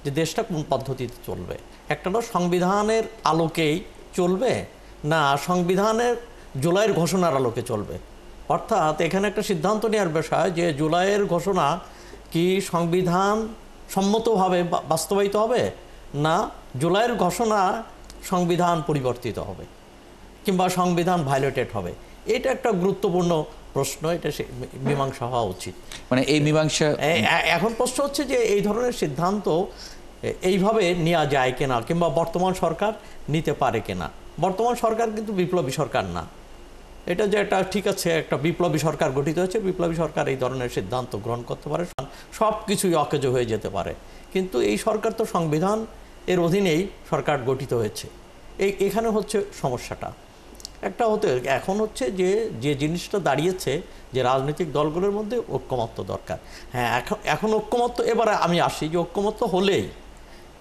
যে দেশটা কোন পদ্ধতিতে চলবে। একটা হলো সংবিধানের আলোকেই চলবে, না সংবিধানের জুলাইয়ের ঘোষণার আলোকে চলবে। অর্থাৎ এখানে একটা সিদ্ধান্ত নেওয়ার বিষয় যে জুলাইয়ের ঘোষণা কি সংবিধান সম্মতভাবে বাস্তবায়িত হবে, না জুলাইয়ের ঘোষণা সংবিধান পরিবর্তিত হবে কিংবা সংবিধান ভায়োলেটেড হবে। এটা একটা গুরুত্বপূর্ণ প্রশ্ন, এটা মীমাংসা হওয়া উচিত। মানে এই মীমাংসা এখন প্রশ্ন হচ্ছে যে এই ধরনের সিদ্ধান্ত এইভাবে নেওয়া যায় কিনা, কিংবা বর্তমান সরকার নিতে পারে কিনা। বর্তমান সরকার কিন্তু বিপ্লবী সরকার না, এটা যে একটা ঠিক আছে একটা বিপ্লবী সরকার গঠিত হয়েছে, বিপ্লবী সরকার এই ধরনের সিদ্ধান্ত গ্রহণ করতে পারে, সব কিছুই অকেজো হয়ে যেতে পারে, কিন্তু এই সরকার তো সংবিধান এর অধীনেই সরকার গঠিত হয়েছে। এখানে হচ্ছে সমস্যাটা একটা এখন হচ্ছে যে জিনিসটা দাঁড়িয়েছে যে রাজনৈতিক দলগুলোর মধ্যে ঐক্যমত্য দরকার। হ্যাঁ, এখন ঐক্যমত্য, এবারে আমি আসি যে ঐক্যমত্য হলেই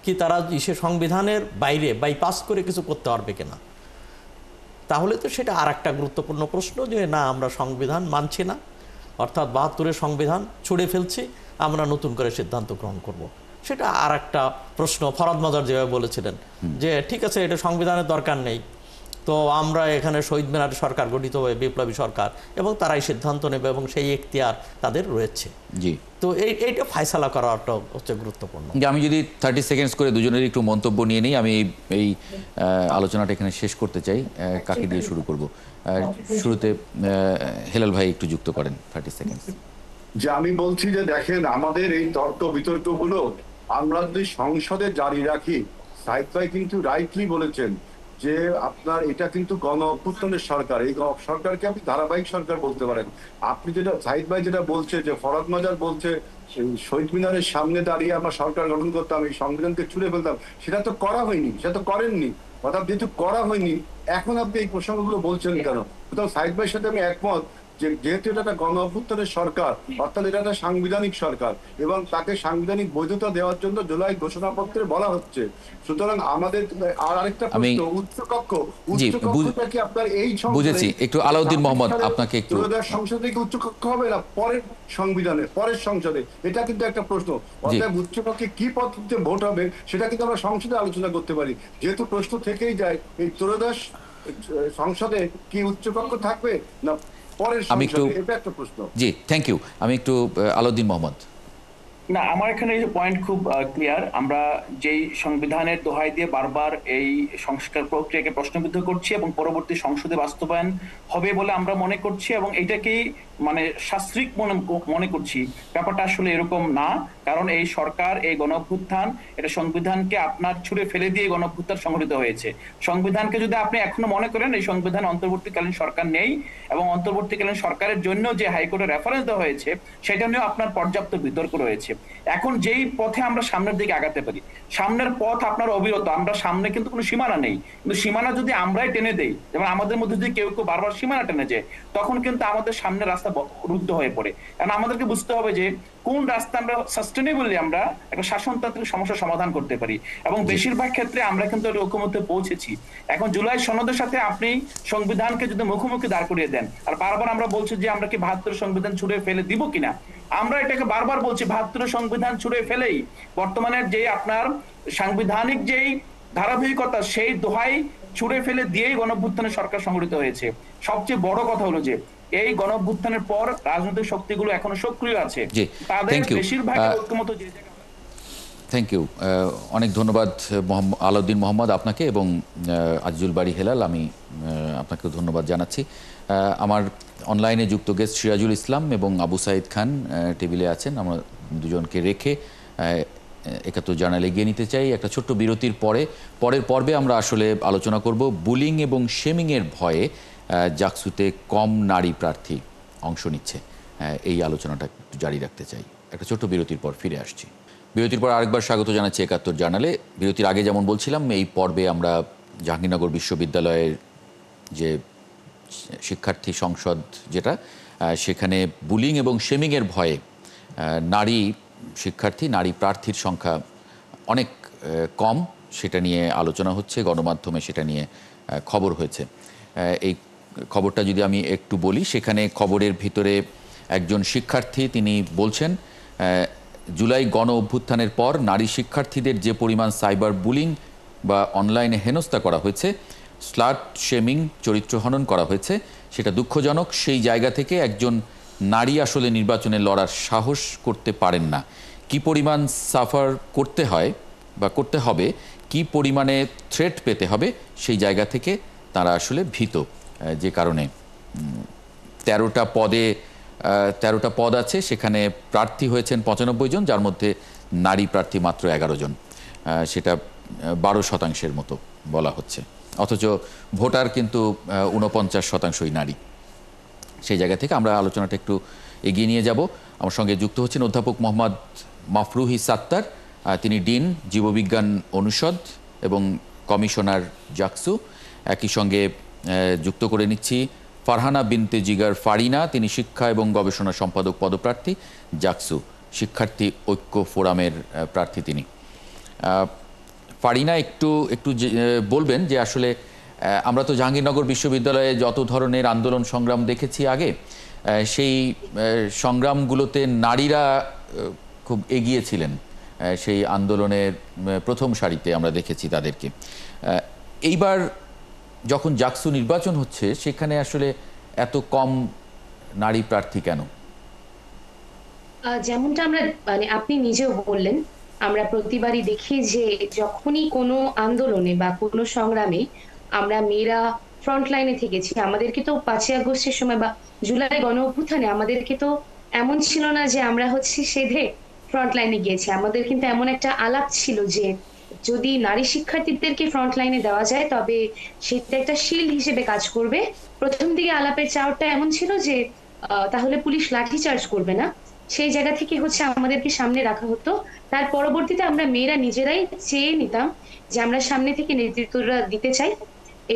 কি তারা সে সংবিধানের বাইরে বাইপাস করে কিছু করতে পারবে কিনা, তাহলে তো সেটা আর একটা গুরুত্বপূর্ণ প্রশ্ন যে না আমরা সংবিধান মানছি না, অর্থাৎ ৭২-এর সংবিধান ছুঁড়ে ফেলছি, আমরা নতুন করে সিদ্ধান্ত গ্রহণ করব। সেটা আর একটা প্রশ্ন। ফরাদ মাজার যেভাবে বলেছিলেন যে ঠিক আছে এটা সংবিধানের দরকার নেই, তো আমরা এখানে শহীদ মিনার সরকার গঠিত হবে, বিপ্লবী সরকার, এবং তারাই সিদ্ধান্ত নেবে এবং সেই এখতিয়ার তাদের রয়েছে। জি, তো এইটা ফায়সালা করাটা হচ্ছে গুরুত্বপূর্ণ। আমি যদি 30 সেকেন্ডস করে দুজনের একটু মন্তব্য নিয়ে নিই, আমি এই আলোচনাটা এখানে শেষ করতে চাই। কাকে দিয়ে শুরু করব? শুরুতে হেলাল ভাই একটু যুক্ত করেন, 30 সেকেন্ডস। যে আমি বলছি যে দেখেন, আমাদের এই তর্ক বিতর্কগুলো আমরা যদি সংসদে জারি রাখি, সাইদ ভাই কিন্তু রাইটলি বলেছেন যে আপনার এটা কিন্তু গণ অভ্যুত্থানের সরকার, এই সরকারকে আপনি ধারাবাহিক সরকার বলতে পারেন। আপনি যেটা সাইদ ভাই যেটা বলছে যে ফরাদ মাজার বলছে শহীদ মিনারের সামনে দাঁড়িয়ে আমরা সরকার গঠন করতাম, এই সংবিধানকে ছুঁড়ে ফেলতাম, সেটা তো করা হয়নি, সেটা তো করেননি। অর্থাৎ যেহেতু করা হয়নি, এখন আপনি এই প্রসঙ্গগুলো বলছেন কেন? সুতরাং সাইদ ভাইয়ের সাথে আমি একমত যে যেহেতু এটা একটা গণ অভ্যুত্থানের সরকার, অর্থাৎ এটা একটা সাংবিধানিক সরকার এবং তাকে সাংবিধানিক বৈধতা দেওয়ার জন্য জুলাই ঘোষণাপত্রে বলা হচ্ছে। সুতরাং আমাদের আরেকটা প্রশ্ন, উচ্চকক্ষটা কি আপনার এই বুঝেছি, একটু আলাউদ্দিন মোহাম্মদ আপনাকে একটু সংসদে কি উচ্চকক্ষ হবে না পরের সংবিধানে, পরের সংসদে? এটা কিন্তু একটা প্রশ্ন। অর্থাৎ উচ্চকক্ষে কি পদ্ধতিতে ভোট হবে সেটা কিন্তু আমরা সংসদে আলোচনা করতে পারি। যেহেতু প্রশ্ন থেকেই যায় এই ত্রয়োদশ সংসদে কি উচ্চকক্ষ থাকবে না পরের সংসদে, এটা একটা প্রশ্ন। জি, থ্যাংক ইউ। আমি একটু আলাউদ্দিন মোহাম্মদ। না, আমার এখানে পয়েন্ট খুব ক্লিয়ার। আমরা যেই সংবিধানের দোহাই দিয়ে বারবার এই সংস্কার প্রক্রিয়াকে প্রশ্নবিদ্ধ করছি এবং পরবর্তী সংসদে বাস্তবায়ন হবে বলে আমরা মনে করছি এবং এইটাকেই মানে শাস্ত্রিক মনে করছি, ব্যাপারটা আসলে এরকম না। কারণ এই সরকার, এই গণঅভ্যুত্থান, এটা সংবিধানকে আপনার ছুঁড়ে ফেলে দিয়ে গণঅভ্যুত্থান সংগঠিত হয়েছে। সংবিধানকে যদি আপনি এখনো মনে করেন এই সংবিধান অন্তর্বর্তীকালীন সরকার নেই এবং অন্তর্বর্তীকালীন সরকারের জন্য যে হাইকোর্টের রেফারেন্স দেওয়া হয়েছে সেটা নিয়েও আপনার পর্যাপ্ত বিতর্ক রয়েছে। এখন যেই পথে আমরা সামনের দিকে আগাতে পারি, সামনের পথ আপনার অবিরত, আমরা সামনে কিন্তু কোনো সীমানা নেই, কিন্তু সীমানা যদি আমরাই টেনে দেই, যেমন আমাদের মধ্যে যদি কেউ কেউ বারবার সীমানা টেনে যায়, তখন কিন্তু আমাদের সামনে রাস্তা রুদ্ধ হয়ে পড়ে। কারণ আমাদেরকে বুঝতে হবে যে কোন রাস্তা আমরা সাস্টেনেবলি আমরা একটা শাসনতান্ত্রিক সমস্যার সমাধান করতে পারি, এবং বেশিরভাগ ক্ষেত্রে আমরা কিন্তু ঐক্যমত্যে পৌঁছেছি। এখন জুলাই সনদের সাথে আপনি সংবিধানকে যদি মুখোমুখি দাঁড় করিয়ে দেন, আর বারবার আমরা বলছি যে আমরা কি ৭২ সংবিধান ছুড়ে ফেলে দিব কিনা, আমরা এটাকে বারবার বলছি ৭২ সংবিধান ছুড়ে ফেলেই বর্তমানের যে আপনার সাংবিধানিক যেই ধারাবাহিকতা সেই দোহাই ছুড়ে ফেলে দিয়েই গণঅভ্যুত্থানের সরকার সংগঠিত হয়েছে। সবচেয়ে বড় কথা হলো যে এই গণঅভ্যুত্থানের পর রাজনৈতিক শক্তিগুলো এখনো সক্রিয় আছে, তাদের বেশিরভাগ ঐক্যমত যে জায়গায়। থ্যাংক ইউ, অনেক ধন্যবাদ আলাউদ্দিন মোহাম্মদ আপনাকে এবং আজিজুল বারী হেলাল, আমি আপনাকে ধন্যবাদ জানাচ্ছি। আমার অনলাইনে যুক্ত গেস্ট সিরাজুল ইসলাম এবং আবু সাইদ খান টেবিলে আছেন। আমরা দুজনকে রেখে ৭১ জার্নালে এগিয়ে নিতে চাই। একটা ছোট্ট বিরতির পরের পর্বে আমরা আসলে আলোচনা করব বুলিং এবং শেমিংয়ের ভয়ে জাকসুতে কম নারী প্রার্থী অংশ নিচ্ছে। এই আলোচনাটা একটু জারি রাখতে চাই। একটা ছোট্ট বিরতির পর ফিরে আসছি। বিরতির পর আরেকবার স্বাগত জানাচ্ছি ৭১ জার্নালে। বিরতির আগে যেমন বলছিলাম, এই পর্বে আমরা জাহাঙ্গীরনগর বিশ্ববিদ্যালয়ের যে শিক্ষার্থী সংসদ যেটা, সেখানে বুলিং এবং শেমিংয়ের ভয়ে নারী শিক্ষার্থী, নারী প্রার্থীর সংখ্যা অনেক কম, সেটা নিয়ে আলোচনা হচ্ছে, গণমাধ্যমে সেটা নিয়ে খবর হয়েছে। এই খবরটা যদি আমি একটু বলি, সেখানে খবরের ভিতরে একজন শিক্ষার্থী তিনি বলছেন, জুলাই গণ অভ্যুত্থানের পর নারী শিক্ষার্থীদের যে পরিমাণ সাইবার বুলিং বা অনলাইনে হেনস্থা করা হয়েছে, স্লাট শেমিং, চরিত্র হনন করা হয়েছে, সেটা দুঃখজনক। সেই জায়গা থেকে একজন নারী আসলে নির্বাচনে লড়ার সাহস করতে পারেন না। কি পরিমাণ সাফার করতে হয় বা করতে হবে, কি পরিমাণে থ্রেট পেতে হবে, সেই জায়গা থেকে তারা আসলে ভীত। যে কারণে ১৩টা পদ আছে, সেখানে প্রার্থী হয়েছেন ৯৫ জন, যার মধ্যে নারী প্রার্থী মাত্র ১১ জন। সেটা ১২% মতো বলা হচ্ছে, অথচ ভোটার কিন্তু ৪৯% নারী। সেই জায়গা থেকে আমরা আলোচনাটা একটু এগিয়ে নিয়ে যাব। আমার সঙ্গে যুক্ত হচ্ছেন অধ্যাপক মোহাম্মদ মাফরুহি সাত্তার, তিনি ডিন জীববিজ্ঞান অনুষদ এবং কমিশনার জাকসু। একই সঙ্গে যুক্ত করে নিচ্ছি ফারহানা বিনতে জিগার ফারিনা, তিনি শিক্ষা এবং গবেষণা সম্পাদক পদপ্রার্থী, জাকসু শিক্ষার্থী ঐক্য ফোরামের প্রার্থী তিনি। ফারিনা, একটু বলবেন যে আসলে আমরা তো জাহাঙ্গীরনগর বিশ্ববিদ্যালয়ে যত ধরনের আন্দোলন সংগ্রাম দেখেছি আগে, সেই সংগ্রামগুলোতে নারীরা খুব এগিয়ে ছিলেন, সেই আন্দোলনের প্রথম সারিতে আমরা দেখেছি তাদেরকে। এইবার যখন জাকসু নির্বাচন হচ্ছে, সেখানে আসলে এত কম নারী প্রার্থী কেন? যেমনটা আমরা আপনি নিজেও বললেন, আমরা প্রতিবারই দেখি যে যখনই কোনো আন্দোলনে বা কোনো সংগ্রামে আমরা মেয়েরা ফ্রন্ট লাইনে থেকেছি। আমাদেরকে তো ৫ই আগস্টের সময় বা জুলাই গণ অভ্যুত্থানে আমাদেরকে তো এমন ছিল না যে আমরা সেধে ফ্রন্ট লাইনে গিয়েছি। আমাদের কিন্তু এমন একটা আলাপ ছিল যে যদি নারী শিক্ষার্থীদেরকে ফ্রন্ট লাইনে দেওয়া যায় তবে সেটা একটা শিল্ড হিসেবে কাজ করবে। প্রথম দিকে আলাপের চাওয়াটা এমন ছিল যে তাহলে পুলিশ লাঠিচার্জ করবে না, সেই জায়গা থেকে আমাদেরকে সামনে রাখা হতো। তার পরবর্তীতে আমরা মেয়েরা নিজেরাই চেয়ে নিতাম যে আমরা সামনে থেকে নেতৃত্বটা দিতে চাই,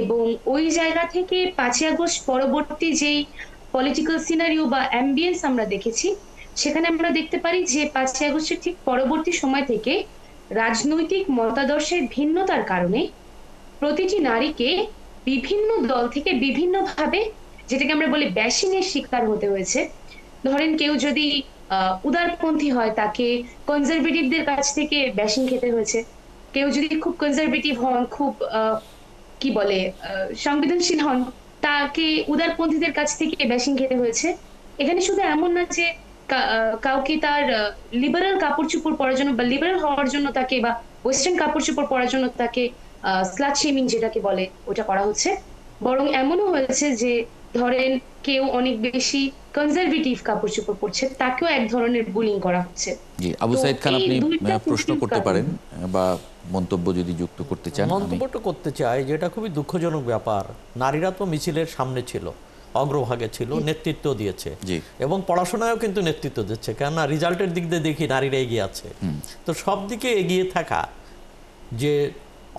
এবং ওই জায়গা থেকে ৫ই আগস্ট পরবর্তী যেই পলিটিক্যাল সিনারিও বা অ্যাম্বিয়েন্স আমরা দেখেছি, সেখানে আমরা দেখতে পারি যে ৫ই আগস্টের ঠিক পরবর্তী সময় থেকে রাজনৈতিক মতাদর্শের ভিন্নতার কারণে প্রতিটি নারীকে বিভিন্ন দল থেকে বিভিন্নভাবে, যেটাকে আমরা বলি ব্যাশিংয়ের শিকার হতে হয়েছে। ধরেন কেউ যদি উদারপন্থী হয়, তাকে কনজারভেটিভদের কাছ থেকে ব্যাশিং খেতে হয়েছে। কেউ যদি খুব কনজারভেটিভ হন, খুব সংবেদনশীল হন, তাকে উদারপন্থীদের কাছ থেকে ব্যাশিং খেতে হয়েছে। এখানে শুধু এমন না যে কাউকে তার লিবারাল কাপড় চোপড় পরার জন্য বা লিবারাল হওয়ার জন্য তাকে, বা ওয়েস্টার্ন কাপড় চোপড় পরার জন্য তাকে স্লাট শেমিং যেটাকে বলে ওটা করা হচ্ছে, বরং এমনও হয়েছে যে ধরেন কেউ অনেক বেশি কনজারভেটিভ কাপড় চোপড় পরছে তাকেও এক ধরনের বুলিং করা হচ্ছে। জি, আবু তো সাইদ খান, এই আপনি দুইটা প্রশ্ন positive করতে কারণ। পারেন বা মন্তব্য যদি যুক্ত করতে চান। মন্তব্যটা করতে চাই, যেটা খুবই দুঃখজনক ব্যাপার, নারীরা তো মিছিলের সামনে ছিল, অগ্রভাগে ছিল, নেতৃত্ব দিয়েছে জি। এবং পড়াশোনায়ও কিন্তু নেতৃত্ব দিচ্ছে, কেননা রেজাল্টের দিক দিয়ে দেখি নারীরা এগিয়ে আছে। তো সব দিকে এগিয়ে থাকা যে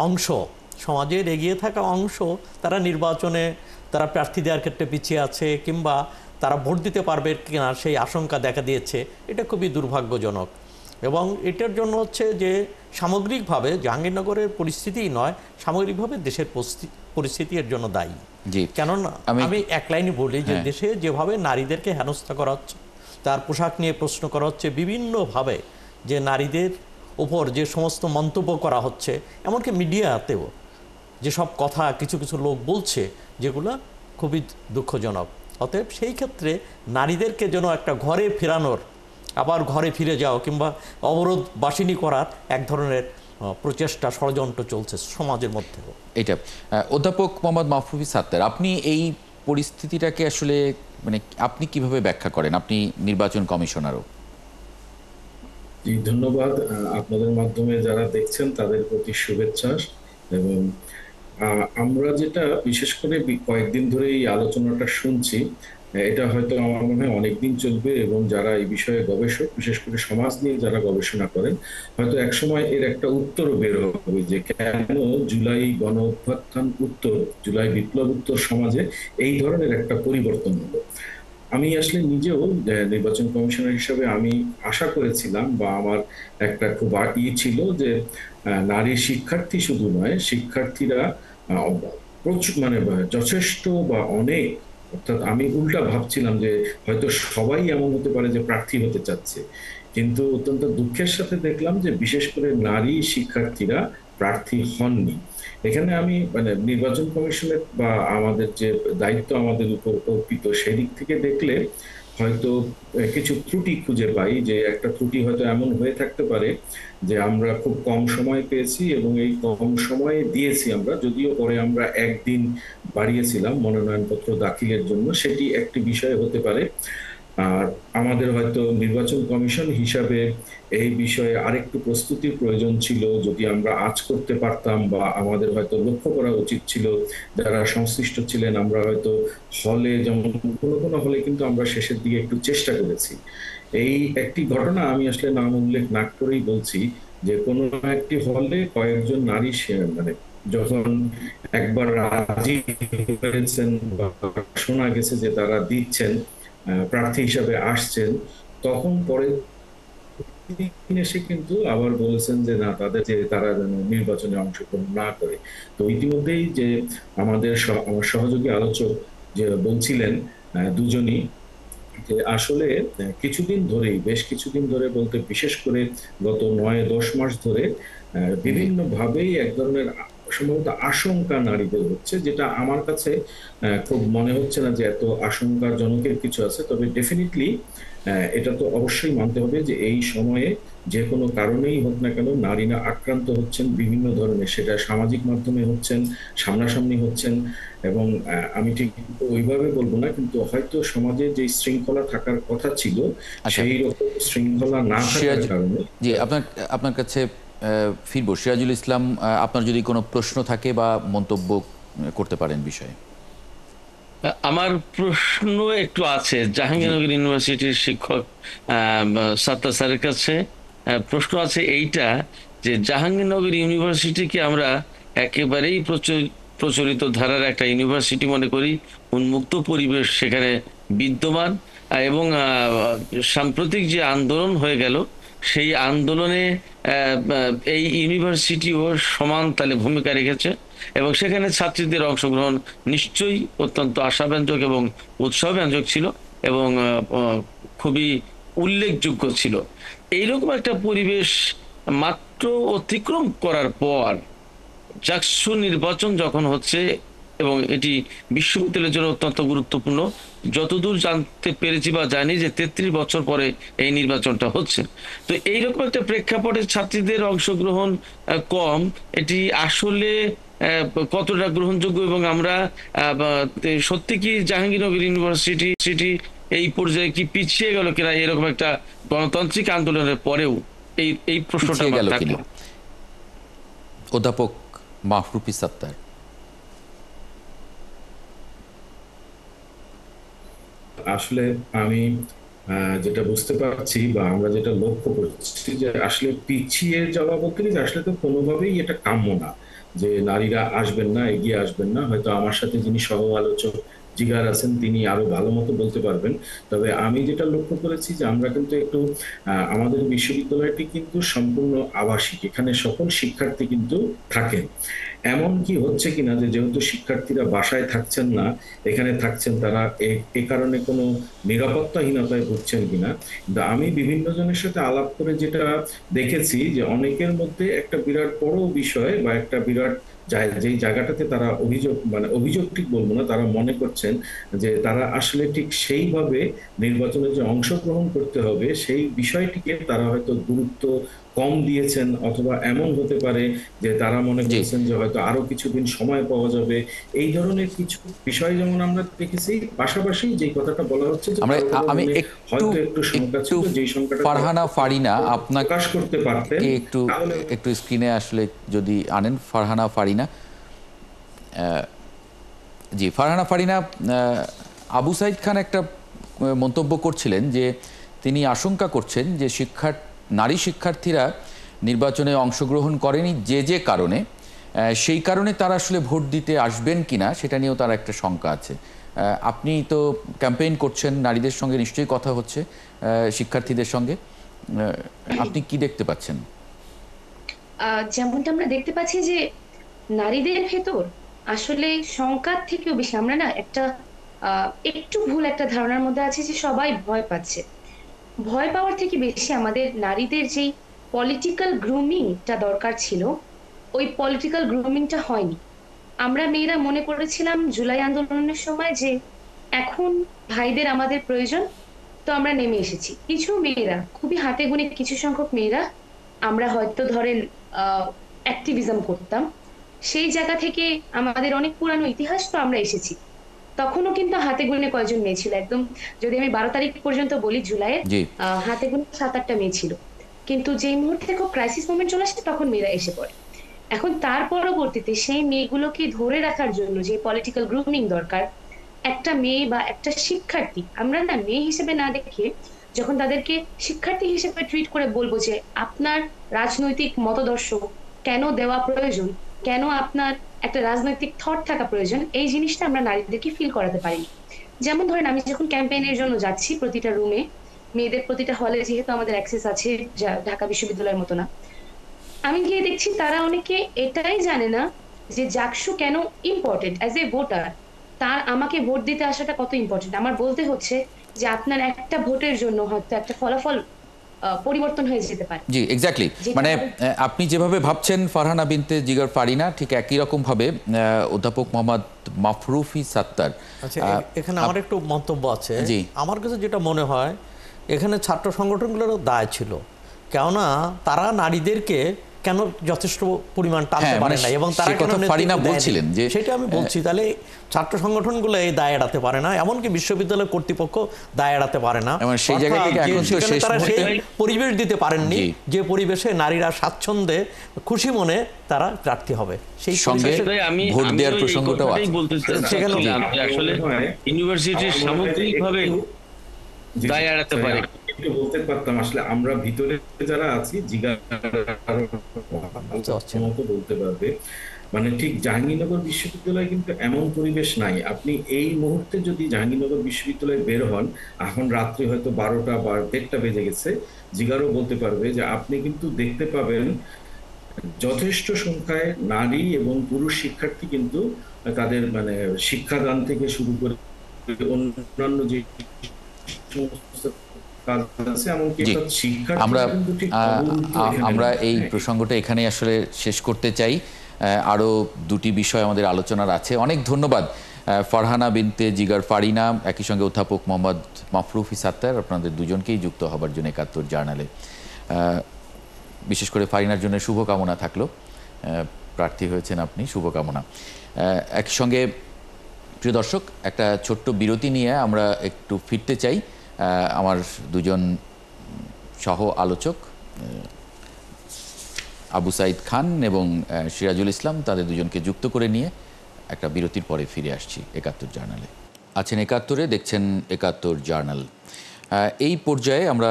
অংশ, সমাজের এগিয়ে থাকা অংশ, তারা নির্বাচনে তারা প্রার্থী দেওয়ার ক্ষেত্রে পিছিয়ে আছে কিংবা তারা ভোট দিতে পারবে কিনা সেই আশঙ্কা দেখা দিয়েছে। এটা খুবই দুর্ভাগ্যজনক এবং এটার জন্য হচ্ছে যে সামগ্রিকভাবে জাহাঙ্গীরনগরের পরিস্থিতিই নয়, সামগ্রিকভাবে দেশের পরিস্থিতি এর জন্য দায়ী। জি, কেননা আমি এক লাইনে বলি যে দেশে যেভাবে নারীদেরকে হেনস্থা করা হচ্ছে, তার পোশাক নিয়ে প্রশ্ন করা হচ্ছে, বিভিন্নভাবে যে নারীদের উপর যে সমস্ত মন্তব্য করা হচ্ছে, এমনকি মিডিয়াতেও যেসব কথা কিছু কিছু লোক বলছে, যেগুলো খুবই দুঃখজনক। অতএব সেই ক্ষেত্রে নারীদেরকে যেন একটা ঘরে ফেরানোর, আবার ঘরে ফিরে যাও কিংবা অবরোধ বাসিনী করার এক ধরনের প্রচেষ্টা, ষড়যন্ত্র চলছে সমাজের মধ্যেও। এটা অধ্যাপক মোহাম্মদ মাহফুজ সাত্তার, আপনি এই পরিস্থিতিটাকে আসলে আপনি কিভাবে ব্যাখ্যা করেন? আপনি নির্বাচন কমিশনারও। ধন্যবাদ। আপনাদের মাধ্যমে যারা দেখছেন তাদের প্রতি শুভেচ্ছা। এবং আমরা যেটা বিশেষ করে কয়েকদিন ধরে এই আলোচনাটা শুনছি, এটা হয়তো আমার মনে হয় অনেকদিন চলবে এবং যারা এই বিষয়ে গবেষক, বিশেষ করে সমাজ নিয়ে যারা গবেষণা করেন, হয়তো একসময় এর একটা উত্তরও বের হবে যে কেন জুলাই গণ অভ্যুত্থান উত্তর, জুলাই বিপ্লব উত্তর সমাজে এই ধরনের একটা পরিবর্তন হলো। আমি আসলে নিজেও নির্বাচন কমিশনার হিসেবে আমি আশা করেছিলাম বা আমার একটা খুব ছিল যে নারী শিক্ষার্থী শুধু নয়, শিক্ষার্থীরা প্রচুর যথেষ্ট বা অনেক, অর্থাৎ আমি উল্টা ভাবছিলাম যে হয়তো সবাই এমন হতে পারে যে প্রার্থী হতে চাচ্ছে, কিন্তু অত্যন্ত দুঃখের সাথে দেখলাম যে বিশেষ করে নারী শিক্ষার্থীরা প্রার্থী হননি। এখানে আমি নির্বাচন কমিশনের বা আমাদের যে দায়িত্ব আমাদের উপর অর্পিত, সেদিক থেকে দেখলে হয়তো কিছু ত্রুটি খুঁজে পাই। যে একটা ত্রুটি হয়তো এমন হয়ে থাকতে পারে যে আমরা খুব কম সময় পেয়েছি এবং এই কম সময়ে দিয়েছি আমরা, যদিও পরে আমরা একদিন বাড়িয়েছিলাম মনোনয়নপত্র দাখিলের জন্য, সেটি একটি বিষয় হতে পারে। আর আমাদের হয়তো নির্বাচন কমিশন হিসাবে এই বিষয়ে আরেকটু প্রস্তুতির প্রয়োজন ছিল, যদি আমরা আজ করতে পারতাম বা আমাদের হয়তো লক্ষ্য করা উচিত ছিল যারা সংশ্লিষ্ট ছিলেন। আমরা হয়তো হলে, যেমন কোনো হলে কিন্তু আমরা শেষের দিকে একটু চেষ্টা করেছি। এই একটি ঘটনা আমি আসলে নাম উল্লেখ না করেই বলছি যে কোনো একটি হলে কয়েকজন নারী যখন একবার রাজি হয়েছেন বা শোনা গেছে যে তারা দিচ্ছেন, প্রার্থী হিসাবে আসছেন, তখন পরে এসে কিন্তু আবার বলেছেন যে না, তাদের যে তারা যেন নির্বাচনে অংশগ্রহণ না করে। তো ইতিমধ্যেই যে আমাদের আমার সহযোগী আলোচক যে বলছিলেন দুজনই, যে আসলে কিছুদিন ধরেই, বেশ কিছুদিন ধরে বলতে বিশেষ করে গত 9-10 মাস ধরে বিভিন্ন ভাবেই এক ধরনের সম্ভবত আশঙ্কা নারীদের হচ্ছে, যেটা আমার কাছে খুব মনে হচ্ছে না যে এত আশঙ্কাজনকের কিছু আছে। তবে ডেফিনেটলি এটা তো অবশ্যই মানতে হবে যে এই সময়ে যে কোনো কারণেই হোক না কেন নারীরা আক্রান্ত হচ্ছেন বিভিন্ন ধরনের, সেটা সামাজিক মাধ্যমে হচ্ছেন, সামনাসামনি হচ্ছেন। এবং আমি ঠিক ওইভাবে বলবো না, কিন্তু হয়তো সমাজে যে শৃঙ্খলা থাকার কথা ছিল সেই রকম শৃঙ্খলা না থাকার কারণে। জি, আপনার কাছে ফিরবো। সিরাজুল ইসলাম, আপনার যদি কোনো প্রশ্ন থাকে বা মন্তব্য করতে পারেন বিষয়ে। আমার প্রশ্ন একটু আছে জাহাঙ্গীরনগর ইউনিভার্সিটির শিক্ষক সাত্তার স্যারের কাছে। প্রশ্ন আছে এইটা যে জাহাঙ্গীরনগর ইউনিভার্সিটিকে আমরা একেবারেই প্রচলিত ধারার একটা ইউনিভার্সিটি মনে করি, উন্মুক্ত পরিবেশ সেখানে বিদ্যমান, এবং সাম্প্রতিক যে আন্দোলন হয়ে গেল সেই আন্দোলনে এই ইউনিভার্সিটিও সমান তালে ভূমিকা রেখেছে এবং সেখানে ছাত্রীদের অংশগ্রহণ নিশ্চয়ই অত্যন্ত আশাব্যঞ্জক এবং উৎসাহব্যঞ্জক ছিল এবং খুবই উল্লেখযোগ্য ছিল। এইরকম একটা পরিবেশ মাত্র অতিক্রম করার পর জাকসু নির্বাচন যখন হচ্ছে, এবং এটি বিশ্ববিদ্যালয়ের জন্য অত্যন্ত গুরুত্বপূর্ণ, যতদূর জানতে পেরেছি বা জানি যে 33 বছর পরে এই নির্বাচনটা হচ্ছে। তো এইরকম একটা প্রেক্ষাপটে ছাত্রীদের অংশগ্রহণ কম, এটি আসলে কতটা গ্রহণযোগ্য, এবং আমরা সত্যি কি জাহাঙ্গীরনগর ইউনিভার্সিটি এই পর্যায়ে কি পিছিয়ে গেল কিনা, এরকম একটা গণতান্ত্রিক আন্দোলনের পরেও এই প্রশ্নটা পিছিয়ে গেল আমার কিনা? থাকলো। অধ্যাপক মাহরুফি সাত্তার। আসলে আমি যেটা বুঝতে পারছি বা আমরা যেটা লক্ষ্য করছি যে আসলে পিছিয়ে যাওয়া বলতে কি, যে আসলে তো কোনোভাবেই এটা কাম্য না যে নারীরা আসবেন না, এগিয়ে আসবেন না। হয়তো আমার সাথে যিনি সহ আলোচক জিগার আছেন তিনি আরো ভালো মতো বলতে পারবেন। তবে আমি যেটা লক্ষ্য করেছি যে আমরা কিন্তু একটু আমাদের বিশ্ববিদ্যালয়টি কিন্তু সম্পূর্ণ আবাসিক, এখানে সকল শিক্ষার্থী কিন্তু থাকেন। এমন কি হচ্ছে কিনা যে যেহেতু শিক্ষার্থীরা বাসায় থাকছেন না, এখানে থাকছেন, তারা এ কারণে কোনো নিরাপত্তাহীনতায় ভুগছেন কিনা। কিন্তু আমি বিভিন্ন জনের সাথে আলাপ করে যেটা দেখেছি যে অনেকের মধ্যে একটা বিরাট বড় বিষয় বা একটা বিরাট যেই জায়গাটাতে তারা অভিযোগ ঠিক বলবো না, তারা মনে করছেন যে তারা আসলে ঠিক সেইভাবে নির্বাচনে যে অংশগ্রহণ করতে হবে সেই বিষয়টিকে তারা হয়তো গুরুত্ব কম দিয়েছেন, অথবা এমন হতে পারে যে তারা মনে করছেন যে হয়তো আরো কিছুদিন সময় পাওয়া যাবে। এই ধরনের কিছু বিষয় যেমন আমরা দেখেছি। পাশাপাশি যে কথাটা বলা হচ্ছে যে আমি একটু সংখ্যা ছিল, যেই সংখ্যাটা ফারহানা ফারিনা আপনাকে প্রকাশ করতে পারতেন, একটু স্ক্রিনে আসলে যদি আনেন। ফারহানা ফারিনা, জি ফারহানা ফারিনা, আবু সাইদ খান একটা মন্তব্য করছিলেন যে তিনি আশঙ্কা করছেন যে নারী শিক্ষার্থীরা নির্বাচনে অংশগ্রহণ করেনি যে কারণে, সেই কারণে তারা আসলে ভোট দিতে আসবেন কিনা সেটা নিয়েও তার একটা শঙ্কা আছে। আপনি তো ক্যাম্পেইন করছেন, নারীদের সঙ্গে নিশ্চয়ই কথা হচ্ছে, শিক্ষার্থীদের সঙ্গে, আপনি কি দেখতে পাচ্ছেন? যেমনটা আমরা দেখতে পাচ্ছি যে নারীদের ভেতর আসলে শঙ্কার থেকেও বেশি আমরা না একটু ভুল একটা ধারণার মধ্যে আছে যে সবাই ভয় পাচ্ছে। ভয় পাওয়ার থেকে বেশি আমাদের নারীদের যেই পলিটিক্যাল গ্রুমিংটা দরকার ছিল, ওই পলিটিক্যাল গ্রুমিংটা হয়নি। আমরা মেয়েরা মনে করেছিলাম জুলাই আন্দোলনের সময় যে এখন ভাইদের আমাদের প্রয়োজন, তো আমরা নেমে এসেছি। কিছু মেয়েরা, খুবই হাতে গুণে কিছু সংখ্যক মেয়েরা, আমরা হয়তো ধরেন অ্যাক্টিভিজম করতাম, সেই জায়গা থেকে আমাদের অনেক পুরানো ইতিহাস, তো আমরা এসেছি। তখনও কিন্তু হাতে গুনে কয়জন মেয়ে ছিল, একদম যদি আমি 12 তারিখ পর্যন্ত বলি জুলাইয়ের, হাতে গুনে 7-8টা মেয়ে ছিল। কিন্তু যেই মুহূর্তে খুব ক্রাইসিস মোমেন্ট চলে আসে তখন মেয়েরা এসে পড়ে। এখন তার পরবর্তীতে সেই মেয়েগুলোকে ধরে রাখার জন্য যে পলিটিক্যাল গ্রুমিং দরকার, একটা মেয়ে বা একটা শিক্ষার্থী আমরা না মেয়ে হিসেবে না দেখে যখন তাদেরকে শিক্ষার্থী হিসেবে ট্রিট করে বলবো যে আপনার রাজনৈতিক মতাদর্শ কেন দেওয়া প্রয়োজন, কেন আপনার একটা রাজনৈতিক থট থাকা প্রয়োজন, এই জিনিসটা আমরা নারীদেরকে ফিল করাতে পারি। যেমন ধরেন আমি যখন ক্যাম্পেইনের জন্য যাচ্ছি প্রতিটা রুমে, মেয়েদের প্রতিটা হলে যেহেতু আমাদের অ্যাক্সেস আছে, যা ঢাকা বিশ্ববিদ্যালয়ের মতো না, আমি গিয়ে দেখছি তারা অনেকে এটাই জানে না যে জাকসু কেন ইম্পর্টেন্ট। অ্যাজ এ ভোটার তার আমাকে ভোট দিতে আসাটা কত ইম্পর্টেন্ট। আমার বলতে হচ্ছে যে আপনার একটা ভোটের জন্য হয়তো একটা ফলাফল পরিবর্তন হয়ে যেতে পারে। জি এক্স্যাক্টলি, মানে আপনি যেভাবে ভাবছেন ফারহানা বিনতে জিগার ফারিনা, ঠিক একই রকম ভাবে অধ্যাপক মোহাম্মদ মাহরুফি সাত্তার। আচ্ছা, এখানে আমার একটু মন্তব্য আছে। আমার কাছে যেটা মনে হয় এখানে ছাত্র সংগঠনগুলোরও দায় ছিল, কেননা তারা নারীদেরকে কেন যথেষ্ট পরিমাণ টানতে পারে না, এবং তারা কেন ফারিনা বলছিলেন যে সেটা আমি বলছি, তাহলে ছাত্র সংগঠনগুলো এই দায় এড়াতে পারে না, এমনকি বিশ্ববিদ্যালয় কর্তৃপক্ষ দায় এড়াতে পারে না। সেই জায়গা থেকে এখন তো শেষ তারা সেই পরিবেশ দিতে পারেননি যে পরিবেশে নারীরা স্বাচ্ছন্দ্যে খুশি মনে তারা প্রার্থী হবে। সেই সঙ্গে ভোট দেওয়ার প্রসঙ্গটাও আছে সেখানে। আসলে ইউনিভার্সিটির সামগ্রিকভাবে দায় এড়াতে পারে বলতে পারতাম। আসলে আমরা ভিতরে যারা আছি বলতে পারবে, মানে ঠিক জাহাঙ্গীরনগর বিশ্ববিদ্যালয়ে কিন্তু এমন পরিবেশ নাই। আপনি এই মুহূর্তে যদি জাহাঙ্গীরনগর বিশ্ববিদ্যালয়ে বের হন, এখন রাত্রি হয়তো 12টা বা 1:30 বেজে গেছে, জিগারও বলতে পারবে যে আপনি কিন্তু দেখতে পাবেন যথেষ্ট সংখ্যায় নারী এবং পুরুষ শিক্ষার্থী কিন্তু তাদের মানে শিক্ষাদান থেকে শুরু করে অন্যান্য যে আমরা এই প্রসঙ্গটা এখানে আসলে শেষ করতে চাই। আরো দুটি বিষয় আমাদের আলোচনার আছে। অনেক ধন্যবাদ ফারহানা বিনতে জিগার ফারিনা, একই সঙ্গে অধ্যাপক মোহাম্মদ মাহরুফি সাত্তার, আপনাদের দুজনকেই যুক্ত হবার জন্য 71 জার্নালে। বিশেষ করে ফারিনার জন্য শুভকামনা থাকলো। প্রার্থী হয়েছেন আপনি, শুভকামনা। একই সঙ্গে প্রিয় দর্শক, একটা ছোট্ট বিরতি নিয়ে আমরা একটু ফিরতে চাই। আমার দুজন সহ আলোচক আবু সাইদ খান এবং সিরাজুল ইসলাম, তাদের দুজনকে যুক্ত করে নিয়ে একটা বিরতির পরে ফিরে আসছি ৭১ জার্নালে। আছেন ৭১-এ, দেখছেন ৭১ জার্নাল। এই পর্যায়ে আমরা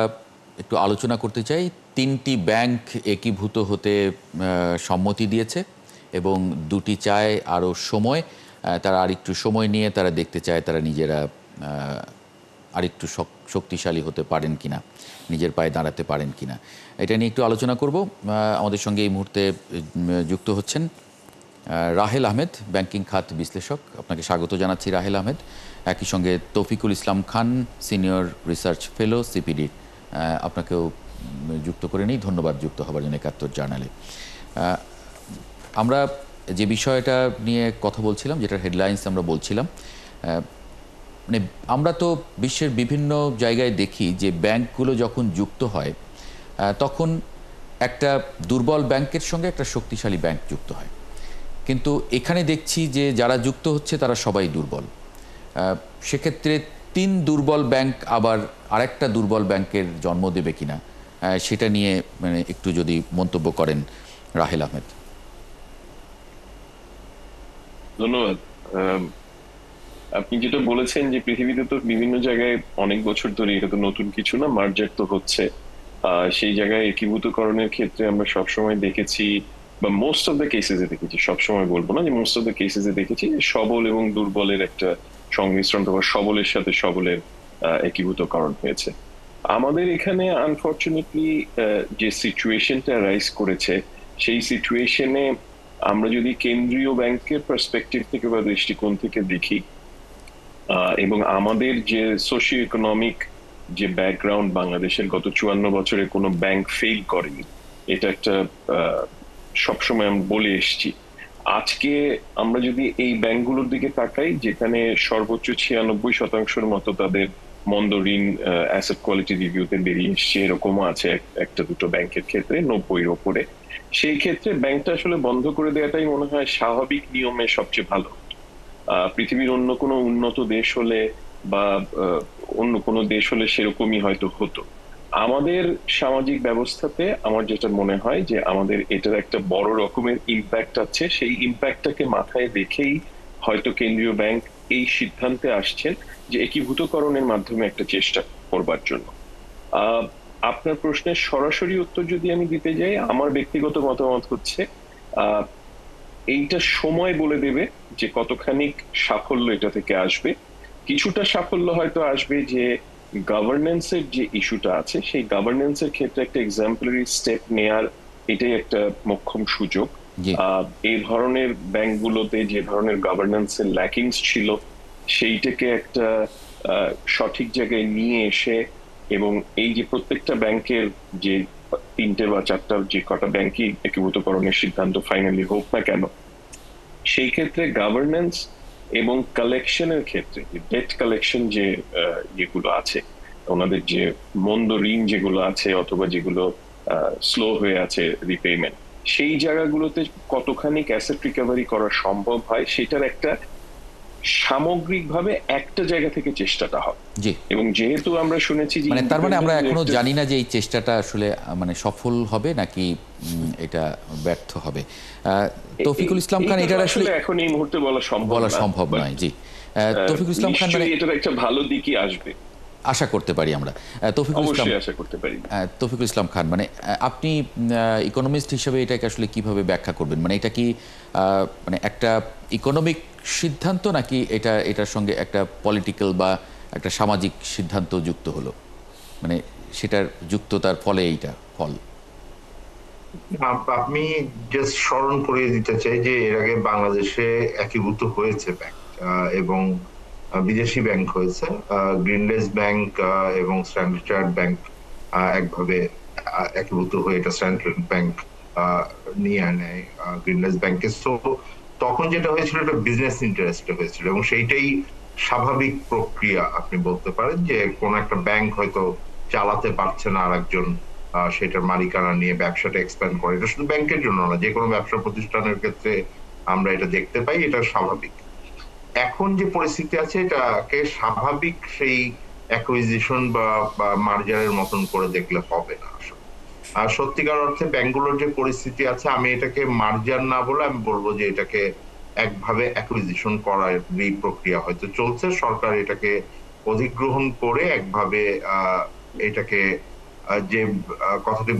একটু আলোচনা করতে চাই। 3টি ব্যাংক একীভূত হতে সম্মতি দিয়েছে এবং 2টি চায় আরও সময়। তারা আরেকটু সময় নিয়ে তারা দেখতে চায় তারা নিজেরা আরেকটু শক্তিশালী হতে পারেন কিনা, নিজের পায়ে দাঁড়াতে পারেন কিনা, এটা নিয়ে একটু আলোচনা করব। আমাদের সঙ্গে এই মুহূর্তে যুক্ত হচ্ছেন রাহেল আহমেদ, ব্যাংকিং খাত বিশ্লেষক। আপনাকে স্বাগত জানাচ্ছি রাহেল আহমেদ। একই সঙ্গে Taufiqul Islam Khan, senior research fellow, CPD. আপনাকেও যুক্ত করে নিই, ধন্যবাদ যুক্ত হবার জন্য ৭১ জার্নালে। আমরা যে বিষয়টা নিয়ে কথা বলছিলাম, যেটার হেডলাইন্স আমরা বলছিলাম, মানে আমরা তো বিশ্বের বিভিন্ন জায়গায় দেখি যে ব্যাংকগুলো যখন যুক্ত হয় তখন একটা দুর্বল ব্যাংকের সঙ্গে একটা শক্তিশালী ব্যাংক যুক্ত হয়। কিন্তু এখানে দেখছি যে যারা যুক্ত হচ্ছে তারা সবাই দুর্বল। সেক্ষেত্রে 3 দুর্বল ব্যাংক আবার আরেকটা দুর্বল ব্যাংকের জন্ম দেবে কিনা, সেটা নিয়ে মানে একটু যদি মন্তব্য করেন রাহেল আহমেদ। ধন্যবাদ। আপনি যেটা বলেছেন যে পৃথিবীতে তো বিভিন্ন জায়গায় অনেক বছর ধরে, এটা তো নতুন কিছু না, মার্জার তো হচ্ছে। সেই জায়গায় একীভূতকরণের ক্ষেত্রে আমরা সবসময় দেখেছি, বা মোস্ট অফ দ্য কেসেসে দেখেছি, সবসময় বলবো না যে মোস্ট অফ দ্য কেসেসে দেখেছি যে সবল এবং দুর্বলের একটা সংমিশ্রণ, বা সবলের সাথে সবলের একীভূতকরণ হয়েছে। আমাদের এখানে আনফর্চুনেটলি যে সিচুয়েশনটা রাইজ করেছে, সেই সিচুয়েশনে আমরা যদি কেন্দ্রীয় ব্যাংকের পার্সপেক্টিভ থেকে বা দৃষ্টিকোণ থেকে দেখি, এবং আমাদের যে সোশিও ইকোনমিক যে ব্যাকগ্রাউন্ড, বাংলাদেশের গত 54 বছরে কোনো ব্যাংক ফেল করেনি, এটা একটা সবসময় আমরা বলে এসছি। আজকে আমরা যদি এই ব্যাংকগুলোর দিকে তাকাই, যেখানে সর্বোচ্চ 96% মতো তাদের মন্দ ঋণ অ্যাসেট কোয়ালিটি রিভিউতে বেরিয়ে এসছে, এরকমও আছে একটা দুটো ব্যাংকের ক্ষেত্রে 90-এর ওপরে। সেই ক্ষেত্রে ব্যাংকটা আসলে বন্ধ করে দেওয়াটাই মনে হয় স্বাভাবিক নিয়মে সবচেয়ে ভালো। পৃথিবীর অন্য কোনো উন্নত দেশ হলে বা অন্য কোনো দেশ হলে সেরকমই হয়তো হতো। আমাদের সামাজিক ব্যবস্থাতে আমার যেটা মনে হয় যে আমাদের এটার একটা বড় রকমের ইম্প্যাক্ট আছে। সেই ইম্প্যাক্টটাকে মাথায় রেখেই হয়তো কেন্দ্রীয় ব্যাংক এই সিদ্ধান্তে আসছেন যে একীভূতকরণের মাধ্যমে একটা চেষ্টা করবার জন্য। আপনার প্রশ্নের সরাসরি উত্তর যদি আমি দিতে যাই, আমার ব্যক্তিগত মতামত হচ্ছে এইটা সময় বলে দেবে যে কতখানি সাফল্য এটা থেকে আসবে। কিছুটা সাফল্য হয়তো আসবে যে গভর্নেন্সের যে ইস্যুটা আছে, সেই গভর্নেন্সের ক্ষেত্রে একটা এক্সাম্পলারি স্টেপ নেয়ার এটাই একটা মোক্ষম সুযোগ। এই ধরনের ব্যাংকগুলোতে যে ধরনের গভর্নেন্সের ল্যাকিংস ছিল, সেইটাকে একটা সঠিক জায়গায় নিয়ে এসে, এবং এই যে প্রত্যেকটা ব্যাংকের যে 3টে বা 4টা যে কটা ব্যাংকই একীভূতকরণের সিদ্ধান্ত ফাইনালি হোক না কেন, সেই ক্ষেত্রে গভর্নেন্স এবং কালেকশনের ক্ষেত্রে ডেট কালেকশন যে যেগুলো আছে, ওনাদের যে মন্দ ঋণ যেগুলো আছে অথবা যেগুলো স্লো হয়ে আছে রিপেমেন্ট, সেই জায়গাগুলোতে কতখানি অ্যাসেট রিকভারি করা সম্ভব হয়, সেটার একটা সামগ্রিকভাবে একটা জায়গা থেকে চেষ্টাটা হয়। এবং যেহেতু আমরা শুনেছি যে মানে তার মানে আমরা এখনো জানি না যে এই চেষ্টাটা আসলে মানে সফল হবে নাকি এটা ব্যর্থ হবে। তৌফিকুল ইসলাম খান, এটা আসলে এখন এই মুহূর্তে বলা সম্ভব নয়। জি, তৌফিকুল ইসলাম খান, মানে এটার একটা ভালো দিকই আসবে আশা করতে পারি আমরা। তৌফিকুল ইসলাম খান, মানে আপনি ইকোনমিস্ট হিসেবে এটাকে আসলে কিভাবে ব্যাখ্যা করবেন? মানে এটা কি মানে একটা ইকোনমিক সিদ্ধান্ত নাকি এটার সঙ্গে একটা পলিটিক্যাল বা একটা সামাজিক সিদ্ধান্ত যুক্ত হলো, মানে সেটার যুক্ততার ফলে এইটা ফল? আমি জাস্ট স্মরণ করিয়ে দিতে চাই যে এর আগে বাংলাদেশে একীভূত হয়েছে ব্যাংক, এবং বিদেশি ব্যাংক হয়েছে। গ্রিনলেস ব্যাংক এবং স্ট্যান্ডার্ড চার্টার্ড ব্যাংক একভাবে একীভূত হয়ে এটা স্ট্যান্ডার্ড ব্যাংক নিয়ে নেয় গ্রিনলেস ব্যাংকে। সো তখন যেটা হয়েছিল এটা বিজনেস ইন্টারেস্টে হয়েছিল, এবং সেইটাই স্বাভাবিক প্রক্রিয়া আপনি বলতে পারেন, যে কোন একটা ব্যাংক হয়তো চালাতে পারছে না আরেকজন সেটার মালিকানা নিয়ে ব্যবসাটা এক্সপ্যান্ড করে। এটা শুধু ব্যাংকের জন্য না, যে কোনো ব্যবসা প্রতিষ্ঠানের ক্ষেত্রে আমরা এটা দেখতে পাই, এটা স্বাভাবিক। এখন যে পরিস্থিতি আছে এটাকে স্বাভাবিক সেই অ্যাকুইজিশন বা মার্জারের মতন করে দেখলে হবে না আসলে। আর সত্যিকার অর্থে ব্যাংকগুলোর যে পরিস্থিতি আছে, আমি এটাকে মার্জার না বলে আমি বলবো যে এটাকে একভাবে অ্যাকুইজিশন করার প্রক্রিয়া হয়তো চলছে। সরকার এটাকে অধিগ্রহণ করে একভাবে এটাকে যে কথাটি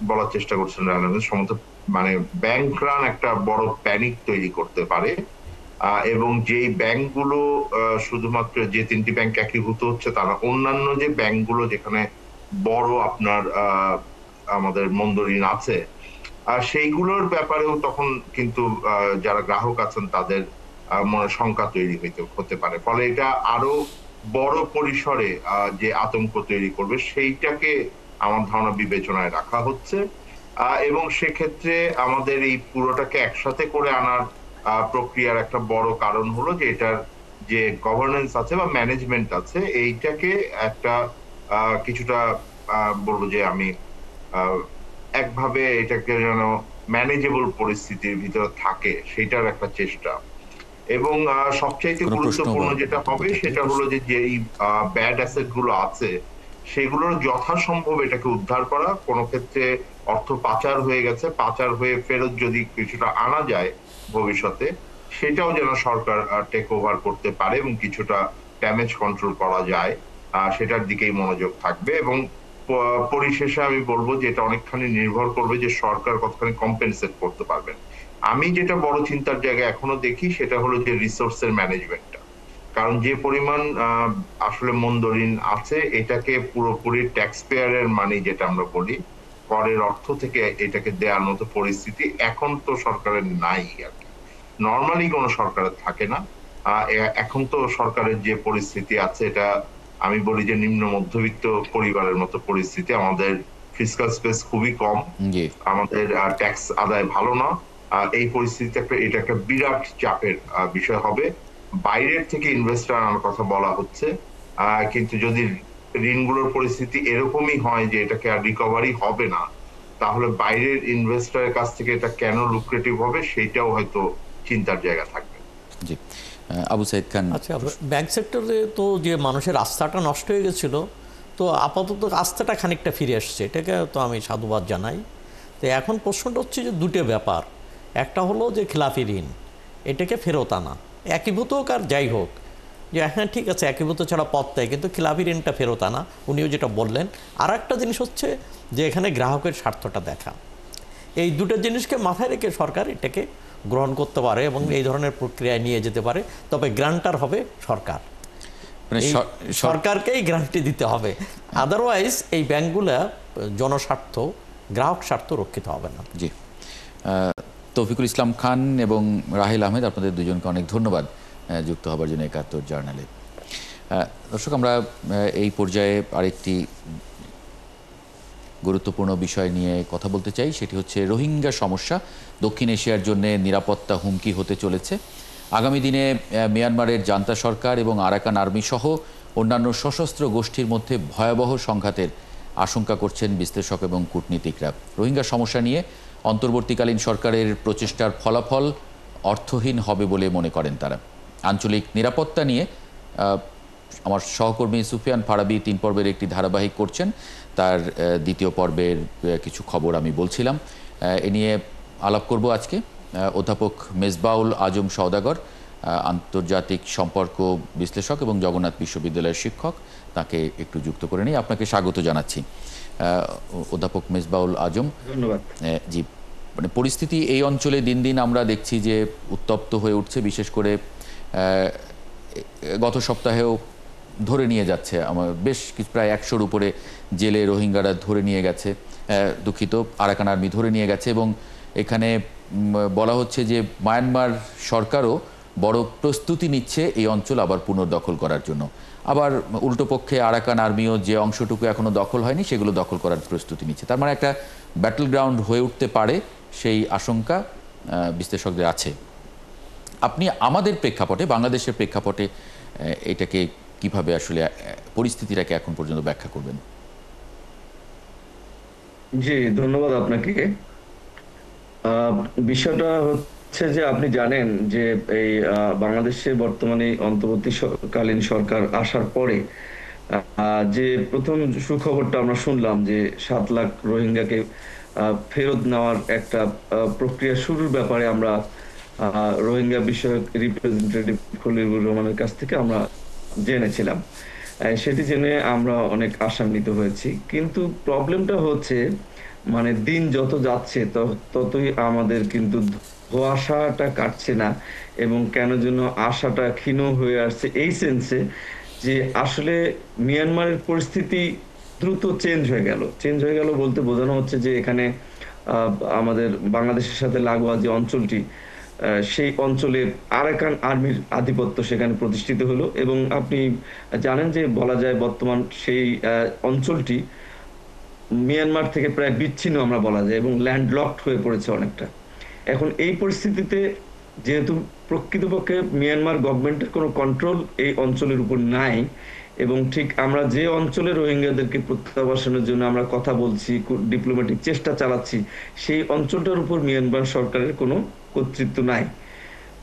বলার চেষ্টা করছেন সম্ভবত মানে ব্যাংক রান একটা বড় প্যানিক তৈরি করতে পারে। এবং যেই ব্যাংকগুলো শুধুমাত্র যে 3টি ব্যাংক একীভূত হচ্ছে তারা অন্যান্য যে ব্যাংকগুলো যেখানে বড় আপনার আমাদের মন্দ ঋণ আছে সেইগুলোর ব্যাপারেও তখন কিন্তু যারা গ্রাহক আছেন তাদের মনে শঙ্কা তৈরি হতে পারে। ফলে এটা আরো বড় পরিসরে যে আতঙ্ক তৈরি করবে সেইটাকে আমার ধারণা বিবেচনায় রাখা হচ্ছে। এবং সেক্ষেত্রে আমাদের এই পুরোটাকে একসাথে করে আনার প্রক্রিয়ার একটা বড় কারণ হলো যে এটার যে গভর্নেন্স আছে বা ম্যানেজমেন্ট আছে এইটাকে একটা কিছুটা বলবো যে আমি একভাবে এটাকে যেন ম্যানেজেবল পরিস্থিতির ভিতরে থাকে সেটার একটা চেষ্টা। এবং সবচাইতে গুরুত্বপূর্ণ যেটা হবে সেটা হলো যে এই ব্যাড অ্যাসেট গুলো আছে সেগুলোর যথাসম্ভব এটাকে উদ্ধার করা। কোনো ক্ষেত্রে অর্থ পাচার হয়ে গেছে, পাচার হয়ে ফেরত যদি কিছুটা আনা যায় ভবিষ্যতে, সেটাও যেন সরকার টেক ওভার করতে পারে এবং কিছুটা ড্যামেজ কন্ট্রোল করা যায়, সেটার দিকেই মনোযোগ থাকবে। এবং পরিশেষে আমি বলবো যে এটা অনেকখানি নির্ভর করবে যে সরকার কতখানি কম্পেনসেট করতে পারবেন। আমি যেটা বড় চিন্তার জায়গা এখনো দেখি সেটা হলো যে রিসোর্সের ম্যানেজমেন্টটা। কারণ যে পরিমাণ আসলে মন্দ ঋণ আছে এটাকে পুরোপুরি ট্যাক্স পেয়ারের মানি যেটা আমরা বলি করের অর্থ থেকে এটাকে দেওয়ার মতো পরিস্থিতি এখন তো সরকারের নাই আর কি, নর্মালি কোনো সরকারের থাকে না। এখন তো সরকারের যে পরিস্থিতি আছে এটা আমি বলি যে নিম্ন মধ্যবিত্ত পরিবারের মতো পরিস্থিতি। আমাদের ফিসকাল স্পেস খুবই কম, আমাদের ট্যাক্স আদায় ভালো না। এই পরিস্থিতিতে এটা একটা বিরাট চাপের বিষয় হবে। বাইরের থেকে ইনভেস্টর আনার কথা বলা হচ্ছে, কিন্তু যদি ঋণগুলোর পরিস্থিতি এরকমই হয় যে এটাকে আর রিকভারি হবে না, তাহলে বাইরের ইনভেস্টরের কাছ থেকে এটা কেন লুক্রেটিভ হবে সেটাও হয়তো চিন্তার জায়গা থাকবে। জি, আবু সাইদ খান। আচ্ছা, ব্যাংক সেক্টরে তো যে মানুষের আস্থাটা নষ্ট হয়ে গেছিল, তো আপাতত আস্থাটা খানিকটা ফিরে আসছে, এটাকে তো আমি সাধুবাদ জানাই। তো এখন প্রশ্নটা হচ্ছে যে দুটো ব্যাপার, একটা হলো যে খিলাফি ঋণ এটাকে ফেরত আনা, একীভূত হোক আর যাই হোক, যে হ্যাঁ ঠিক আছে একীভূত ছাড়া পথ দেয়, কিন্তু খিলাফি ঋণটা ফেরত আনা উনিও যেটা বললেন। আর একটা জিনিস হচ্ছে যে এখানে গ্রাহকের স্বার্থটা দেখা, এই দুটো জিনিসকে মাথায় রেখে সরকার এটাকে গ্রহণ করতে পারে এবং এই ধরনের প্রক্রিয়ায় নিয়ে যেতে পারে। তবে গ্রান্টার হবে সরকার, সরকারকেই গ্রান্টি দিতে হবে, আদারওয়াইজ এই ব্যাংকগুলো জনস্বার্থ গ্রাহক স্বার্থ রক্ষিত হবে না। জি, তৌফিকুল ইসলাম খান এবং রাহেল আহমেদ, আপনাদের দুজনকে অনেক ধন্যবাদ যুক্ত হবার জন্য একাত্তর জার্নালে। দর্শক, আমরা এই পর্যায়ে আরেকটি গুরুত্বপূর্ণ বিষয় নিয়ে কথা বলতে চাই, সেটি হচ্ছে রোহিঙ্গা সমস্যা দক্ষিণ এশিয়ার জন্য নিরাপত্তা হুমকি হতে চলেছে। আগামী দিনে মিয়ানমারের জান্তা সরকার এবং আরাকান আর্মি সহ অন্যান্য সশস্ত্র গোষ্ঠীর মধ্যে ভয়াবহ সংঘাতের আশঙ্কা করছেন বিশ্লেষক এবং কূটনীতিকরা। রোহিঙ্গা সমস্যা নিয়ে অন্তর্বর্তীকালীন সরকারের প্রচেষ্টার ফলাফল অর্থহীন হবে বলে মনে করেন তারা। আঞ্চলিক নিরাপত্তা নিয়ে আমার সহকর্মী সুফিয়ান ফারাবি 3 পর্বের একটি ধারাবাহিক করছেন, তার দ্বিতীয় পর্বের কিছু খবর আমি বলছিলাম। এ নিয়ে আলাপ করব আজকে। অধ্যাপক মেজবাউল আজম সওদাগর, আন্তর্জাতিক সম্পর্ক বিশ্লেষক এবং জগন্নাথ বিশ্ববিদ্যালয়ের শিক্ষক, তাকে একটু যুক্ত করে নিই। আপনাকে স্বাগত জানাচ্ছি অধ্যাপক মেজবাউল আজম। ধন্যবাদ। জি, মানে পরিস্থিতি এই অঞ্চলে দিন দিন আমরা দেখছি যে উত্তপ্ত হয়ে উঠছে, বিশেষ করে গত সপ্তাহেও ধরে নিয়ে যাচ্ছে আমার বেশ কিছু, প্রায় 100-র উপরে জেলে রোহিঙ্গারা ধরে নিয়ে গেছে, দুঃখিত আরাকান আর্মি ধরে নিয়ে গেছে। এবং এখানে বলা হচ্ছে যে মায়ানমার সরকারও বড় প্রস্তুতি নিচ্ছে এই অঞ্চল আবার পুনর্দখল করার জন্য। আবার উল্টো পক্ষে আরাকান আর্মিও যে অংশটুকু এখনো দখল হয়নি সেগুলো দখল করার প্রস্তুতি নিচ্ছে। তার মানে একটা ব্যাটল গ্রাউন্ড হয়ে উঠতে পারে, সেই আশঙ্কা বিশ্লেষকদের আছে। আপনি আমাদের প্রেক্ষাপটে, বাংলাদেশের প্রেক্ষাপটে এটাকে কিভাবে আসলে পরিস্থিতিটাকে এখন পর্যন্ত ব্যাখ্যা করবেন? জি, ধন্যবাদ আপনাকে। বিষয়টা হচ্ছে যে আপনি জানেন যে এই বাংলাদেশে বর্তমানে অন্তর্বর্তীকালীন সরকার আসার পরে যে প্রথম সুখবরটা আমরা শুনলাম যে 7 লাখ রোহিঙ্গাকে ফেরত নেওয়ার একটা প্রক্রিয়া শুরুর ব্যাপারে আমরা রোহিঙ্গা বিষয়ক রিপ্রেজেন্টেটিভ খলিলুর রহমানের কাছ থেকে আমরা জেনেছিলাম। সেটি জেনে আমরা অনেক আশান্বিত হয়েছি, কিন্তু প্রবলেমটা হচ্ছে মানে দিন যত যাচ্ছে ততই আমাদের কিন্তু ধোঁয়াশাটা কাটছে না, এবং কেন যেন আশাটা ক্ষীণ হয়ে আসছে এই সেন্সে যে আসলে মিয়ানমারের পরিস্থিতি দ্রুত চেঞ্জ হয়ে গেল বলতে বোঝানো হচ্ছে যে এখানে আমাদের বাংলাদেশের সাথে লাগোয়া যে অঞ্চলটি, সেই অঞ্চলে আরাকান আর্মির আধিপত্য সেখানে প্রতিষ্ঠিত হলো, এবং আপনি জানেন যে বলা যায় বর্তমান সেই অঞ্চলটি মিয়ানমার থেকে প্রায় বিচ্ছিন্ন আমরা বলা যায়, এবং ল্যান্ডলকড হয়ে পড়েছে অনেকটা। এখন এই পরিস্থিতিতে যেহেতু প্রকৃতপক্ষে মিয়ানমার গভর্নমেন্টের কোনো কন্ট্রোল এই অঞ্চলের উপর নাই, এবং ঠিক আমরা যে অঞ্চলে রোহিঙ্গাদেরকে প্রত্যাবাসনের জন্য আমরা কথা বলছি, ডিপ্লোম্যাটিক চেষ্টা চালাচ্ছি, সেই অঞ্চলটার উপর মিয়ানমার সরকারের কোনো কর্তৃত্ব নাই।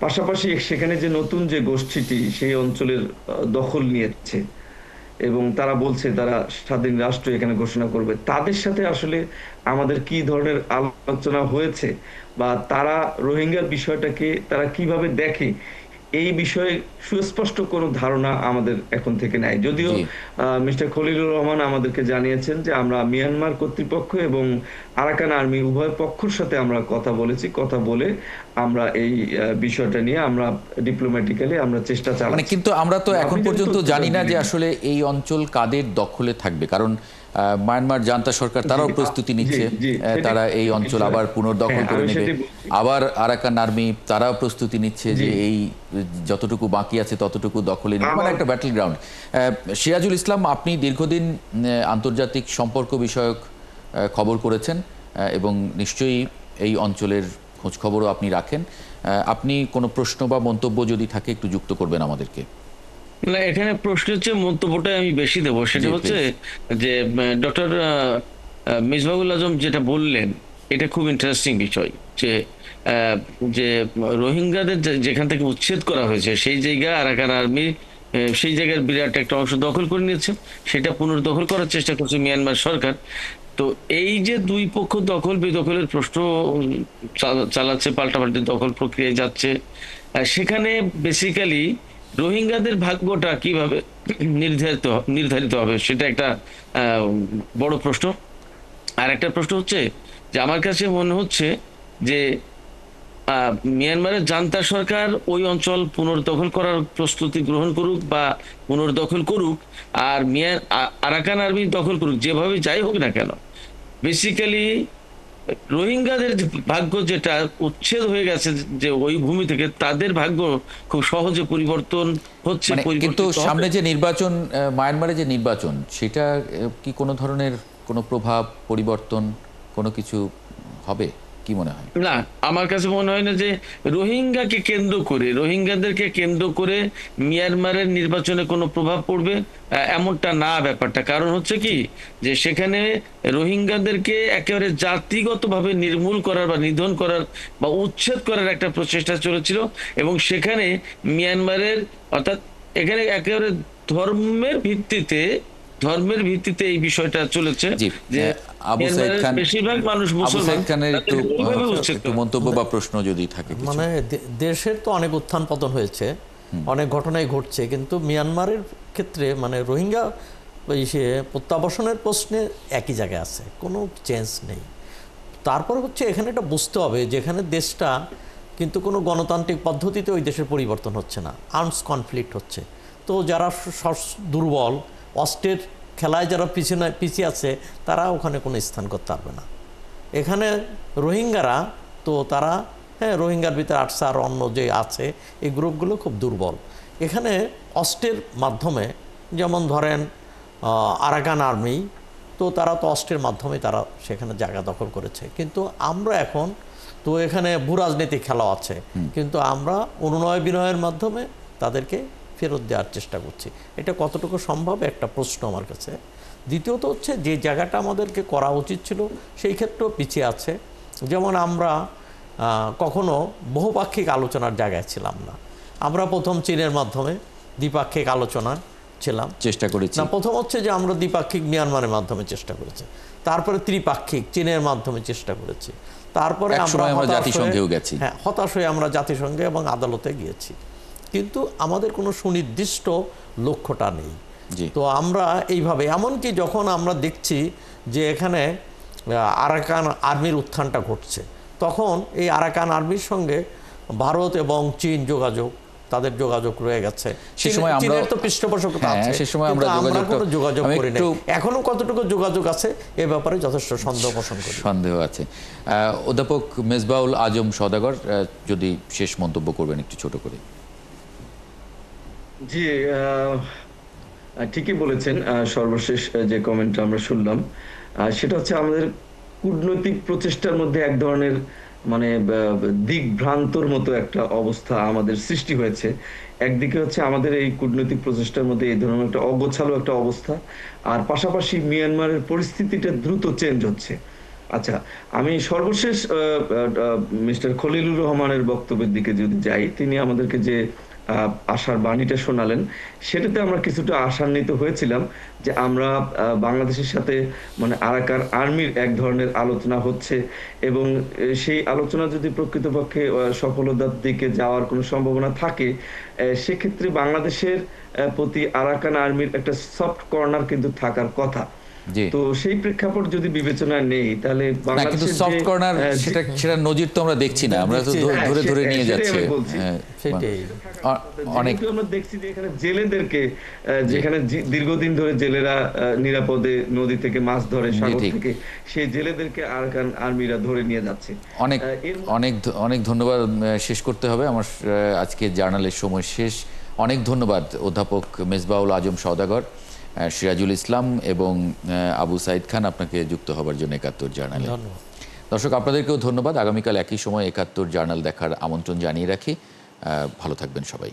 পাশাপাশি সেখানে যে নতুন যে গোষ্ঠীটি সেই অঞ্চলের দখল নিয়েছে এবং তারা বলছে তারা স্বাধীন রাষ্ট্র এখানে ঘোষণা করবে, তাদের সাথে আসলে আমাদের কি ধরনের আলোচনা হয়েছে বা তারা রোহিঙ্গার বিষয়টাকে তারা কিভাবে দেখে, এই বিষয়ে সুস্পষ্ট কোনো ধারণা আমাদের এখন থেকে নাই। যদিও মিস্টার খলিলুর রহমান আমাদেরকে জানিয়েছেন যে আমরা মিয়ানমার কর্তৃপক্ষ এবং আরাকান আর্মি উভয় পক্ষের সাথে আমরা কথা বলেছি, কথা বলে আমরা এই বিষয়টা নিয়ে আমরা ডিপ্লোম্যাটিক্যালি আমরা চেষ্টা চালাচ্ছি। কিন্তু আমরা তো এখন পর্যন্ত জানি না যে আসলে এই অঞ্চল কাদের দখলে থাকবে, কারণ মায়ানমার জান্তা সরকার তারাও প্রস্তুতি নিচ্ছে, তারা এই অঞ্চল আবার পুনর্দখল করে নেবে। আবার আরাকান আর্মি তারাও প্রস্তুতি নিচ্ছে যে এই যতটুকু বাকি আছে ততটুকু দখলে নেবে, মানে একটা ব্যাটল গ্রাউন্ড। সিরাজুল ইসলাম, আপনি দীর্ঘদিন আন্তর্জাতিক সম্পর্ক বিষয়ক খবর করেছেন এবং নিশ্চয়ই এই অঞ্চলের খোঁজ খবরও আপনি রাখেন। আপনি কোনো প্রশ্ন বা মন্তব্য যদি থাকে একটু যুক্ত করবেন আমাদেরকে। না, এখানে প্রশ্ন হচ্ছে মন্তব্যটা আমি বেশি দেবো, সেটা হচ্ছে যে ডক্টর মিসবাহুল আজম যেটা বললেন এটা খুব ইন্টারেস্টিং বিষয়, যে রোহিঙ্গাদের যেখান থেকে উচ্ছেদ করা হয়েছে সেই জায়গা আরাকান আর্মি সেই জায়গার বিরাট একটা অংশ দখল করে নিয়েছে, সেটা পুনর্দখল করার চেষ্টা করছে মিয়ানমার সরকার। তো এই যে দুই পক্ষ দখল বেদখলের প্রশ্ন চালাচ্ছে, পাল্টাপাল্টি দখল প্রক্রিয়ায় যাচ্ছে, সেখানে বেসিক্যালি রোহিঙ্গাদের ভাগ্যটা কিভাবে নির্ধারিত হবে সেটা একটা বড় প্রশ্ন। আর একটা প্রশ্ন হচ্ছে যে আমার কাছে মনে হচ্ছে যে মিয়ানমারের জান্তা সরকার ওই অঞ্চল পুনর্দখল করার প্রস্তুতি গ্রহণ করুক বা পুনর্দখল করুক, আর আরাকান আর্মি দখল করুক, যেভাবে যাই হোক না কেন, বেসিক্যালি রোহিঙ্গাদের ভাগ্য যেটা উচ্ছেদ হয়ে গেছে যে ওই ভূমি থেকে, তাদের ভাগ্য খুব সহজে পরিবর্তন হচ্ছে। কিন্তু সামনে যে নির্বাচন, মায়ানমারে যে নির্বাচন, সেটা কি কোনো ধরনের কোনো প্রভাব পরিবর্তন কোনো কিছু হবে কি মনে হয়? না, আমার কাছে মনে হয় না যে রোহিঙ্গাদেরকে কেন্দ্র করে মিয়ানমারের নির্বাচনে কোনো প্রভাব পড়বে, এমনটা না ব্যাপারটা। কারণ হচ্ছে কি যে সেখানে রোহিঙ্গাদেরকে একেবারে জাতিগতভাবে নির্মূল করার বা নিধন করার বা উচ্ছেদ করার একটা প্রচেষ্টা চলেছিল, এবং সেখানে মিয়ানমারের অর্থাৎ এখানে একেবারে ধর্মের ভিত্তিতে এই বিষয়টা চলেছে, যে বেশিরভাগ মানুষ মুসলমান। একটু মন্তব্য বা প্রশ্ন যদি থাকে। মানে দেশের তো অনেক উত্থান পতন হয়েছে, অনেক ঘটনাই ঘটছে, কিন্তু মিয়ানমারের ক্ষেত্রে মানে রোহিঙ্গা প্রত্যাবাসনের প্রশ্নে একই জায়গায় আছে, কোনো চেঞ্জ নেই। তারপর হচ্ছে এখানে এটা বুঝতে হবে যেখানে দেশটা কিন্তু কোনো গণতান্ত্রিক পদ্ধতিতে ওই দেশের পরিবর্তন হচ্ছে না, আর্মস কনফ্লিক্ট হচ্ছে। তো যারা দুর্বল, অস্ত্রের খেলায় যারা পিছিয়ে আছে, তারা ওখানে কোনো স্থান করতে পারবে না। এখানে রোহিঙ্গারা তো তারা রোহিঙ্গার ভিতরে আটসা আর অন্য যে আছে এই গ্রুপগুলো খুব দুর্বল। এখানে অস্ত্রের মাধ্যমে, যেমন ধরেন আরাকান আর্মি, তো তারা তো অস্ত্রের মাধ্যমে তারা সেখানে জায়গা দখল করেছে। কিন্তু আমরা এখন তো এখানে ভূরাজনৈতিক খেলা আছে, কিন্তু আমরা অনুনয় বিনয়ের মাধ্যমে তাদেরকে ফেরত দেওয়ার চেষ্টা করছি। এটা কতটুকু সম্ভব একটা প্রশ্ন আমার কাছে। দ্বিতীয়ত হচ্ছে যে জায়গাটা আমাদেরকে করা উচিত ছিল সেই ক্ষেত্রেও পিছিয়ে আছে। যেমন আমরা কখনো বহুপাক্ষিক আলোচনার জায়গায় ছিলাম না। আমরা প্রথম চীনের মাধ্যমে দ্বিপাক্ষিক আলোচনা ছিলাম, চেষ্টা করেছি না। প্রথম হচ্ছে যে আমরা দ্বিপাক্ষিক মিয়ানমারের মাধ্যমে চেষ্টা করেছি, তারপরে ত্রিপাক্ষিক চীনের মাধ্যমে চেষ্টা করেছি, তারপরে আমরা জাতিসংঘেও গেছি। হ্যাঁ, হতাশ হয়ে আমরা জাতিসংঘে এবং আদালতে গিয়েছি, কিন্তু আমাদের কোনো সুনির্দিষ্ট লক্ষ্যটা নেই। তো আমরা এইভাবে, এমনকি যখন আমরা দেখছি যে এখানে আরাকান আর্মির উত্থানটা ঘটছে, তখন এই আরাকান আর্মির সঙ্গে ভারত এবং চীন তাদের যোগাযোগ রয়ে গেছে। সে সময় আমরা তো পৃষ্ঠপোষকতা আছে, সে সময় আমরা কোনো যোগাযোগ করি না। এখনো কতটুকু যোগাযোগ আছে এ ব্যাপারে যথেষ্ট সন্দেহ পোষণ করি। সন্দেহ আছে। অধ্যাপক মেজবাউল আজম সওদাগর, যদি শেষ মন্তব্য করবেন একটু ছোট করে। জি, ঠিকই বলেছেন। সর্বশেষ যে কমেন্টটা আমরা শুনলাম সেটা হচ্ছে আমাদের কূটনৈতিক প্রচেষ্টার মধ্যে এক ধরনের মানে দিকভ্রান্তর মতো একটা অবস্থা আমাদের সৃষ্টি হয়েছে। একদিকে হচ্ছে আমাদের এই কূটনৈতিক প্রচেষ্টার মধ্যে এই ধরনের একটা অগোছালো একটা অবস্থা, আর পাশাপাশি মিয়ানমারের পরিস্থিতিটা দ্রুত চেঞ্জ হচ্ছে। আচ্ছা, আমি সর্বশেষ মিস্টার খলিলুর রহমানের বক্তব্যের দিকে যদি যাই, তিনি আমাদেরকে যে আশার বাণীটা শোনালেন, সেটাতে আমরা কিছুটা আশান্বিত হয়েছিলাম যে আমরা বাংলাদেশের সাথে মানে আরাকান আর্মির এক ধরনের আলোচনা হচ্ছে, এবং সেই আলোচনা যদি প্রকৃতপক্ষে সফলতার দিকে যাওয়ার কোনো সম্ভাবনা থাকে, সেক্ষেত্রে বাংলাদেশের প্রতি আরাকান আর্মির একটা সফট কর্নার কিন্তু থাকার কথা। তো সেই প্রেক্ষাপট যদি বিবেচনায় নেই, তাহলে কিন্তু সফট কর্নার সেটা নজির তো আমরা দেখছি না, আমরা তো ধরে ধরে নিয়ে যাচ্ছে। অনেক আমরা দেখছি যে এখানে জেলেদেরকে, যেখানে দীর্ঘদিন ধরে জেলেরা নিরাপদে নদী থেকে মাছ ধরে, সাগর থেকে, সেই জেলেদেরকে আরাকান আর্মিরা ধরে নিয়ে যাচ্ছে। অনেক অনেক অনেক ধন্যবাদ। শেষ করতে হবে, আমার আজকে জার্নালের সময় শেষ। অনেক ধন্যবাদ অধ্যাপক মেজবাউল আজম সওদাগর, সিরাজুল ইসলাম এবং আবু সাইদ খান, আপনাকে যুক্ত হবার জন্য ৭১ জার্নালে। দর্শক, আপনাদেরকেও ধন্যবাদ। আগামীকাল একই সময় ৭১ জার্নাল দেখার আমন্ত্রণ জানিয়ে রাখি। ভালো থাকবেন সবাই।